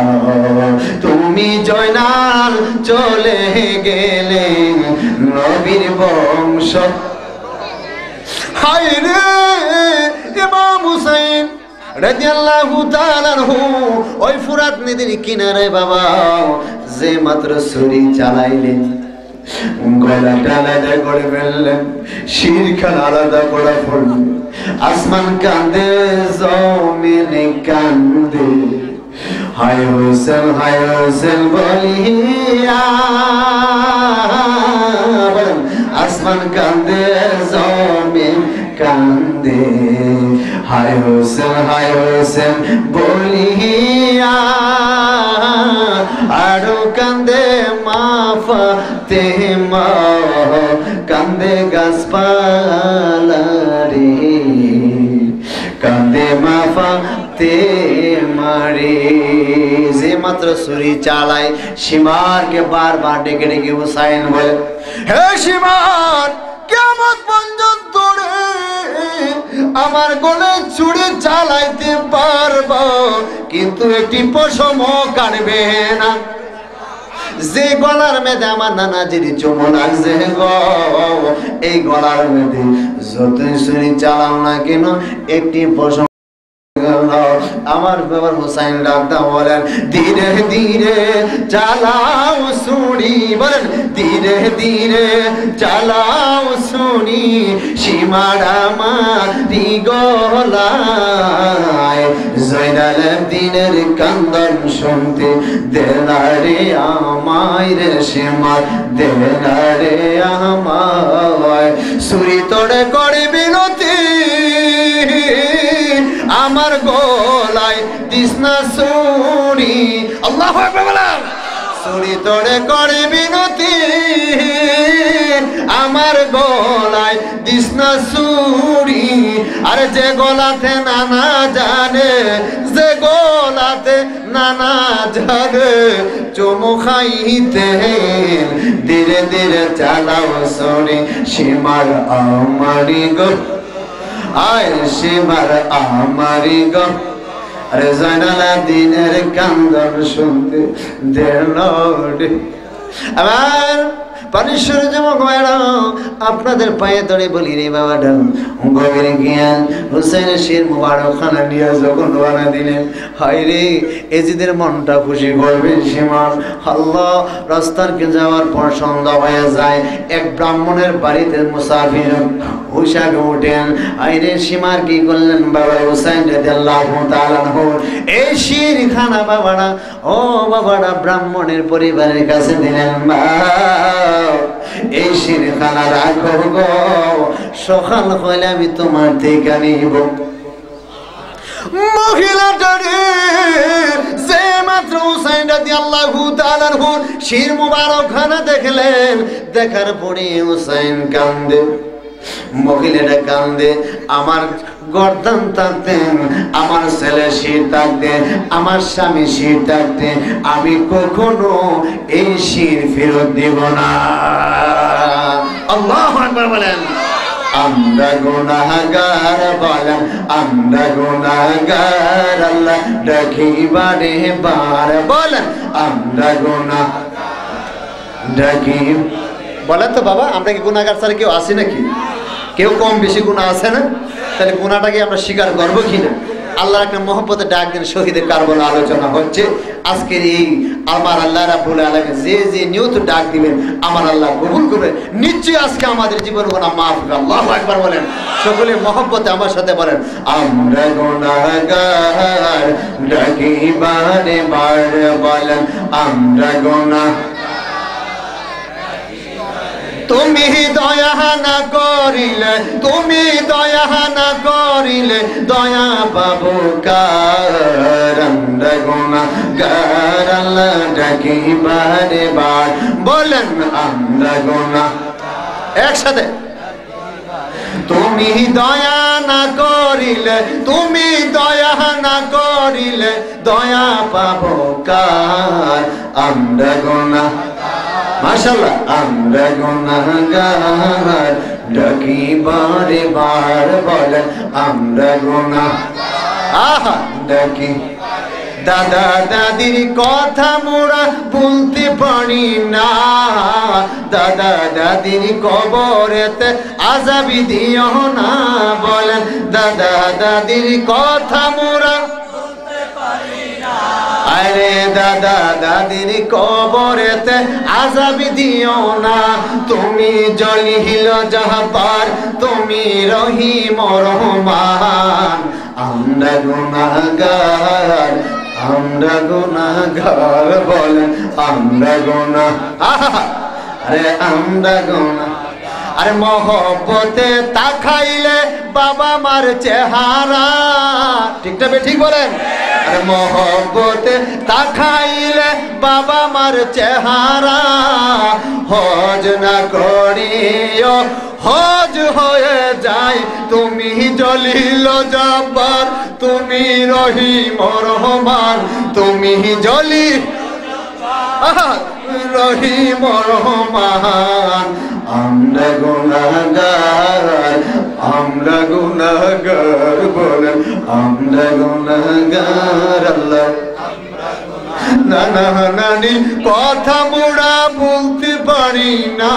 তুমি জয়নাল চলে গেলে নবীর বংশ। হায়রে ইমাম হুসাইন রাদিয়াল্লাহু তাআলা আনহু ওই ফুরাত নদীর কিনারে বাবা যে মাত্র ছুরি চালাইলেন, গলাটা আলাদা করে ফেললেন, শিরখান আলাদা করে ফেললেন। আসমান কান্দে, জমিনে কান্দে, হায় হোসেন বলিয়া। আসমান কান্দে, জমিন কান্দে, হায় হোসেন বলিয়া। আরো কান্দে মা ফাতেমা, কান্দে গাছপালা রে, কান্দে মা ফাতেমা রে। যে মাত্র ছুরি চালায় সীমারকে বারবার ডেকে ডেকে হুসাইন বলে, হে সীমার, কিয়ামত পর্যন্ত আমার গলে ছুরি চালাইতে পারবো, কিন্তু একটি পশমও কাটবে না। যে গলার মেয়েদে আমার নানাজির চুমো লাগছে গো, এই গলার মেয়েদে যতই ছুরি চালাও না কেন একটি পশম। আমার বাবার হুসাইন ডাক্তার বলেন, ধীরে ধীরে চালাও ছুরি, বলেন ধীরে ধীরে চালাও ছুরি, সীমারা মারি গলায়। জয়নালাবদিনের কান্দন শুনতে দেনা রে আমায় রে সীমার, দেনা রে আমায়। ছুরি তোড়ে করে বিনতি, আমার গোল গলায় দিস না ছুরি আল্লাহু আকবার বলেন ছুরি তোরে করে বিনতি আমার গলায় দিস না ছুরি আর যে গলাতে নানা জানে যে গলাতে নানা জানে চুমু খাইতে ধীরে ধীরে চালাও ছুরি সীমার আমারি গো আয় সীমার আমারি গো আরে জয়নালাদিনের কান্দন শুনতে দেড় আবার পানিশ্বর যুবক ভাইরা আপনাদের পায়ে ধরে বলি রে বাবাটা গভীর জ্ঞান হুসেনের শির মুবারক খানা নিয়ে যখন রওনা দিলেন হায় রে এজিদের মনটা খুশি করবেন সীমার আল্লাহ রাস্তারকে যাওয়ার পর সন্ধ্যা হয়ে যায় এক ব্রাহ্মণের বাড়িতে মুসাফির হিসাবে উঠেন হায় রে সীমার কি করলেন বাবা হুসাইন রাদিয়াল্লাহু তাআলা আনহু এই শির খানা বাবারা ও বাবারা ব্রাহ্মণের পরিবারের কাছে দিলেন এই শিরখানা রাখো গো সকাল হইলে আমি তোমার থেকে নিব মহিলাটারে যে মাত্র হুসাইন রাদিয়াল্লাহু তাআলা আনহুর শির মুবারক খানা দেখলেন দেখার পরে হুসাইন কান্দে মহিলাটা কান্দে আমার গর্দান থাকতেন আমার ছেলে শির থাকতেন আমার স্বামী শির থাকতেন আমি কখনো এই শির ফেরত দিব না আল্লাহু আকবার বলেন আমরা গুনাহগার বলেন আমরা গুনাহগার আল্লাহ ডাকি বারে বার বলেন আমরা গুনাহগার ডাকি বলেন তো বাবা আমরা কি গুনাহগার ছাড়া কেউ আছি নাকি কেউ কম বেশি গুনাহ আছে না তাহলে গুনাহটাকে আমরা স্বীকার করবো কিনা আল্লাহর একটা মহব্বতে ডাক দেন শহীদের কারবালা আলোচনা হচ্ছে আজকের এই আমার আল্লাহ রাব্বুল আলামিন যে যে নিয়ত ডাক দিবেন আমার আল্লাহ কবুল করবে নিশ্চয়ই আজকে আমাদের জীবন গুনাহ মাফ করবে আল্লাহু আকবার বলেন সকলে মহব্বতে আমার সাথে বলেন আমরা গুনাহগার ডাকি বারে বারে বলেন আমরা গুনাহ তুমি দয়া না করিলে তুমি দয়া না করিলে দয়া পাবো কার আমরা গুনাহগার আল্লাহ ডাকি বারে বার বলেন আমরা গুনাহ একসাথে তুমি দয়া না করিলে তুমি দয়া না করিলে দয়া পাবো কার আমরা গুনাহ মাশাআল্লাহ আমরা গুনাহগার ডাকি বারে বার বলেন আমরা গুনাহ আহা ডাকি দাদা দাদির কথা মোরা বলতে পারি না দাদা দাদির কবরেতে আযাবি দিও না বলেন দাদা দাদির কথা মোরা বলতে পারি না আরে দাদা দাদির কবরেতে আযাবি দিও না তুমি জলিল জাহাবার তুমি রহিম রহমান আমরা গুনাহগার বলেন আমরা গুনাহ আরে আমরা গুনাহ আরে মহব্বতে তাকাইলে বাবা মার চেহারা ঠিকটা ঠিক বলেন আরে মহব্বতে তাকাইলে বাবা মার চেহারা হজ না করিও হজ হয়ে যায় তুমি জলিল জব্বার তুমি রহিম রহমান তুমি জলিল রহিম রহমান আমরা গুনাহগার বলেন আমরা গুনাহগার আল্লাহ নানা নানি কথা মোরা বলতে পারি না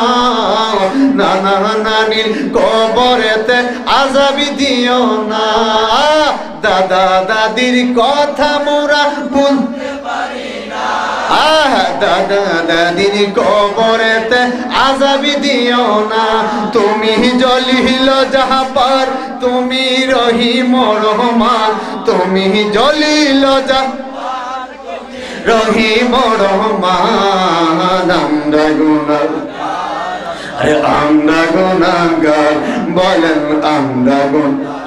নানা নানির কবরেতে আযাবি দিও না দাদা দাদির কথা মোরা বলতে পারি না দাদা দাদির কবরেতে আযাবি দিও না তুমি জলিল জাহাবার তুমি রহিম রহমান তুমি জলিল জাহাবার রহিম রহমান আমরা গুনাহগার আরে আমরা গুনাহগার বলেন আমরা গুনাহগার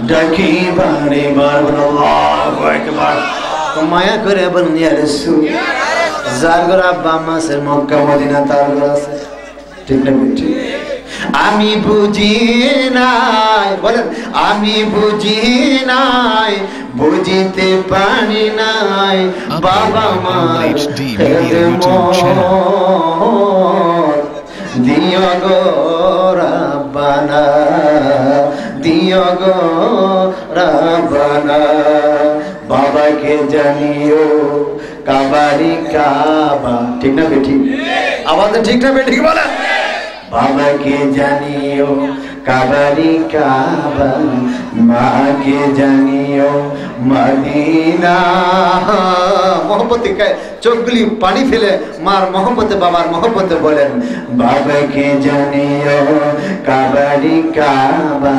ডাকি বারে বার আল্লাহু আকবার মায়া করে বলেন ইয়া রাসূল যার ঘর আব্বা আম্মা আছে মক্কা মদিনা তার ঘর আছে ঠিক না ঠিক আমি বুঝি নাই বলেন আমি বুঝি নাই বুঝিতে পারি নাই বাবা মা দিও গো রাব্বানা দিও গো রাব্বানা বাবাকে জানিও কাবারি কাবা ঠিক না বেটি আওয়াজ ঠিক না বেটি বলেন বাবাকে জানিও কাবারি কাবা মাকে জানিও মদিনা মোহব্বতে চোখগুলি পানি ফেলে মার মোহব্বতে বাবার মোহব্বতে বলেন বাবাকে জানিও কাবারি কাবা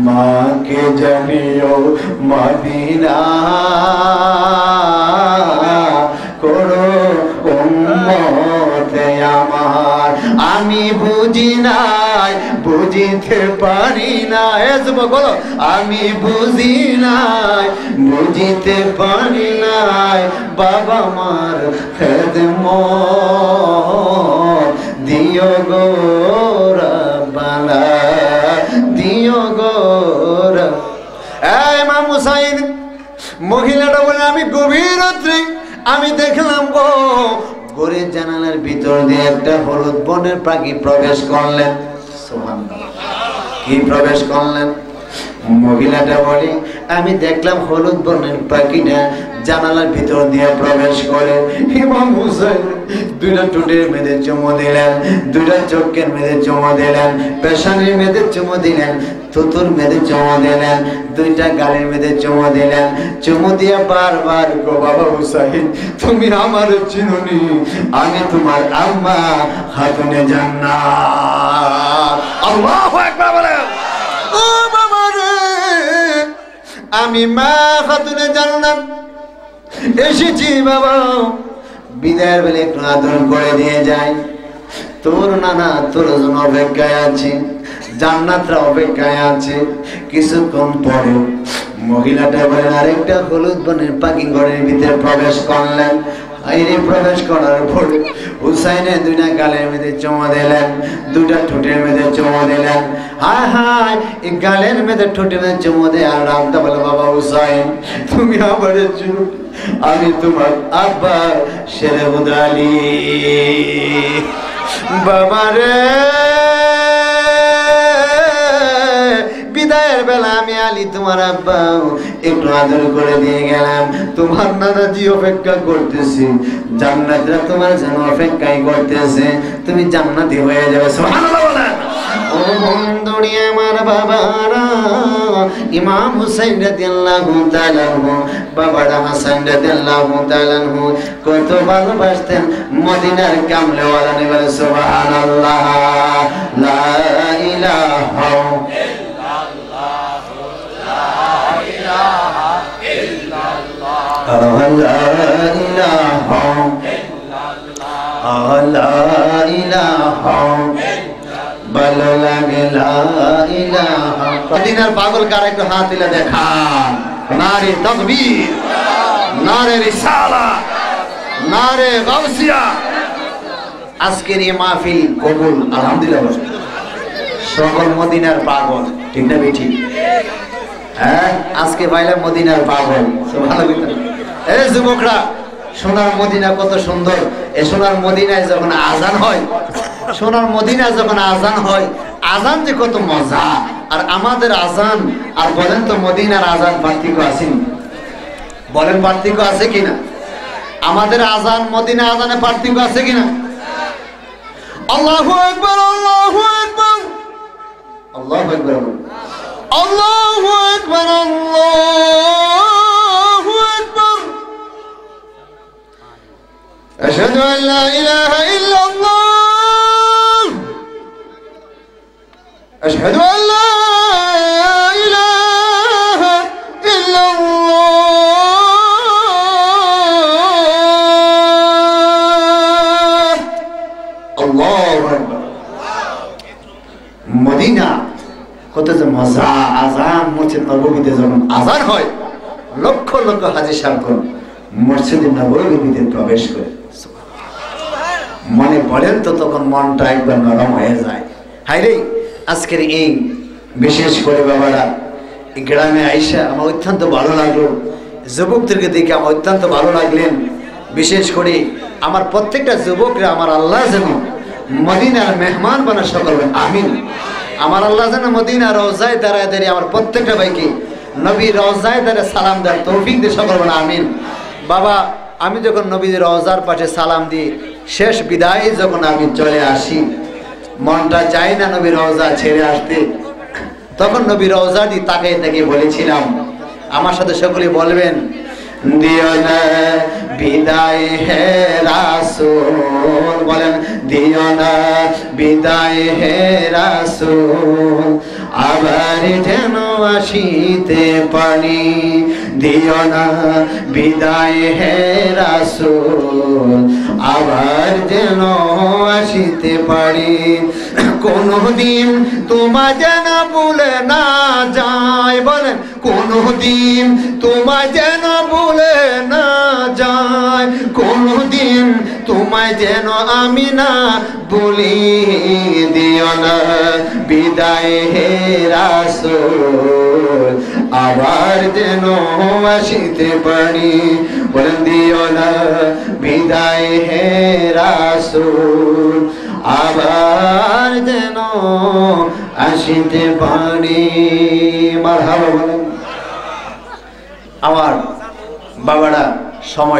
মাকে জানিও মদিনা করো উম্মতে আমার আমি বুঝি নাই বুঝিতে পারি না বলো আমি বুঝি নাই বুঝিতে পারি নাই বাবা মার খেদমত দিও গো রাব্বানা দিও গো ইমাম হুসাইন মহিলাটা বলে আমি গভীর রাত্রে আমি দেখলাম গো ঘরের জানালার ভিতর দিয়ে একটা হলুদ বনের পাখি প্রবেশ করলেন কি প্রবেশ করলেন মহিলাটা বলে আমি দেখলাম হলুদ বনের পাখিটা জানালার ভিতর দিয়ে প্রবেশ করে ইমাম হুসাইন দুইটা টুটের মেয়েদের চুমু দিলেন দুইটা চোখের মেয়েদের চুমু দিলেন পেশানির মেয়েদের চুমু দিলেন থুতুর মেয়েদের চুমু দিলেন দুইটা গালের মেয়েদের চুমু দিলেন চুমু দিয়ে বারবার গো বাবা হুসাইন তুমি আমার চিনুনি আমি তোমার আম্মা খাতুনে জান্নাত আল্লাহু আকবার বলেন ও বাবা রে আমি মা খাতুনে জান্নাত এসেছি বাবা বিদায়ের বেলা একটু আদর করে দিয়ে যায় তোর নানা তোর জন্য অপেক্ষায় আছে জান্নাতরা অপেক্ষায় আছে কিছুক্ষণ পরে মহিলাটা বলেন আরেকটা হলুদ বনের পাখি ঘরের ভিতরে প্রবেশ করলেন আইরে প্রবেশ করার পরে হুসাইনের দুইটা গালের মধ্যে চুমু দিলেন দুইটা ঠোঁটের মধ্যে চুমু দিলেন হায় হায় এই গালের মধ্যে ঠোঁটের মধ্যে চুমু দিয়ে আর রামটা বলে বাবা হুসাইন তুমি আমার আমি তোমার আব্বা শেরে উদালি বাবা রে বিদায়ের বেলা আমি আলী তোমার আব্বা একটু আদর করে দিয়ে গেলাম তোমার নানাজি অপেক্ষা করতেছি জান্নাতরা তোমার জন্য অপেক্ষাই করতেছে তুমি জান্নাতি হয়ে যাবে সুবহানাল্লাহ বলেন ও বন্ধুরি আমার বাবারা ইমাম হুসাইন রাদিয়াল্লাহু তাআলা বাবারা হাসান রাদিয়াল্লাহু তাআলা কত ভালোবাসতেন মদিনার কামলেওয়ালা নবী সুবহানাল্লাহ লা ইলাহা ভালো লাগে মদিনার পাগল কার একটু হাত দিলে দেখা নারে তাকবীর নারে রিসালাত নারে গাউসিয়া আজকের এই মাহফিল কবুল আলহামদুলিল্লাহ সকল মদিনার পাগল ঠিক না বেঠি হ্যাঁ আজকে বাইরে মদিনার পাগল সুবহানাল্লাহ এই যুবকরা সোনার মদিনা কত সুন্দর এই সোনার মদিনায় যখন আজান হয় সোনার মদিনায় যখন আজান হয় আজান যে কত মজা আর আমাদের আজান আর বলেন তো মদিনার আজান পার্থক্য আছে বলেন পার্থক্য আছে কিনা আমাদের আজান মদিনা আজানে পার্থক্য আছে কিনা আল্লাহু আকবার আল্লাহু আকবার আল্লাহু আকবার আল্লাহু আকবার আল্লাহু আকবার আশহাদু আন লা ইলাহা ইল্লাল্লাহ আশহাদু আন লা ইলাহা ইল্লাল্লাহ আল্লাহু আকবার মদিনা কত যে মজা আজান মসজিদ নববীতে যখন আযান হয় লক্ষ লক্ষ হাজী সাহেবগণ মসজিদ নববীর ভিতরে প্রবেশ করে মনে পড়েন তো তখন মনটা একবার নরম হয়ে যায়। হায়রে আজকের এই বিশেষ করে বাবারা এই গ্রামে আইসা আমার অত্যন্ত ভালো লাগলো, যুবকদেরকে দেখে আমার অত্যন্ত ভালো লাগলেন। বিশেষ করে আমার প্রত্যেকটা যুবকরা আমার আল্লাহ যেন মদিনার মেহমান বানা সকল আমিন। আমার আল্লাহ যেন মদিনা রওজায় দাঁড়ায় দাঁড়িয়ে আমার প্রত্যেকটা ভাইকে নবীর রওজায় দাঁড়িয়ে সালাম দেন তৌফিক দিয়ে সকল আমিন। বাবা আমি যখন নবীর রওজার পাশে সালাম দিই শেষ বিদায় যখন আমি চলে আসি মনটা চাই না নবীর রওজা ছেড়ে আসতে। তখন নবীর রওজা দিয়ে তাকিয়ে তাকিয়ে বলেছিলাম, আমার সাথে সকলে বলবেন, দিও না বিদায় হে রাসূল, বলেন দিও না বিদায় হে রাসূল, আবার যেন আসিতে পারি। দিও না বিদায় হে রাসূল, আবার যেন আসিতে পারি। কোনদিন তোমায় যেন ভুলে না যায়, বলেন কোনদিন তোমায় যেন ভুলে না যায়, কোনদিন তোমায় যেন আমি না বলি। দিও না বিদায় হে রাসূল, আবার যেন আসিতে পারি। বলেন দিও না বিদায় হে রাসূল, আবার যেন আসিতে পারি। মারহাবা বলেন। আমার বাবারা সময়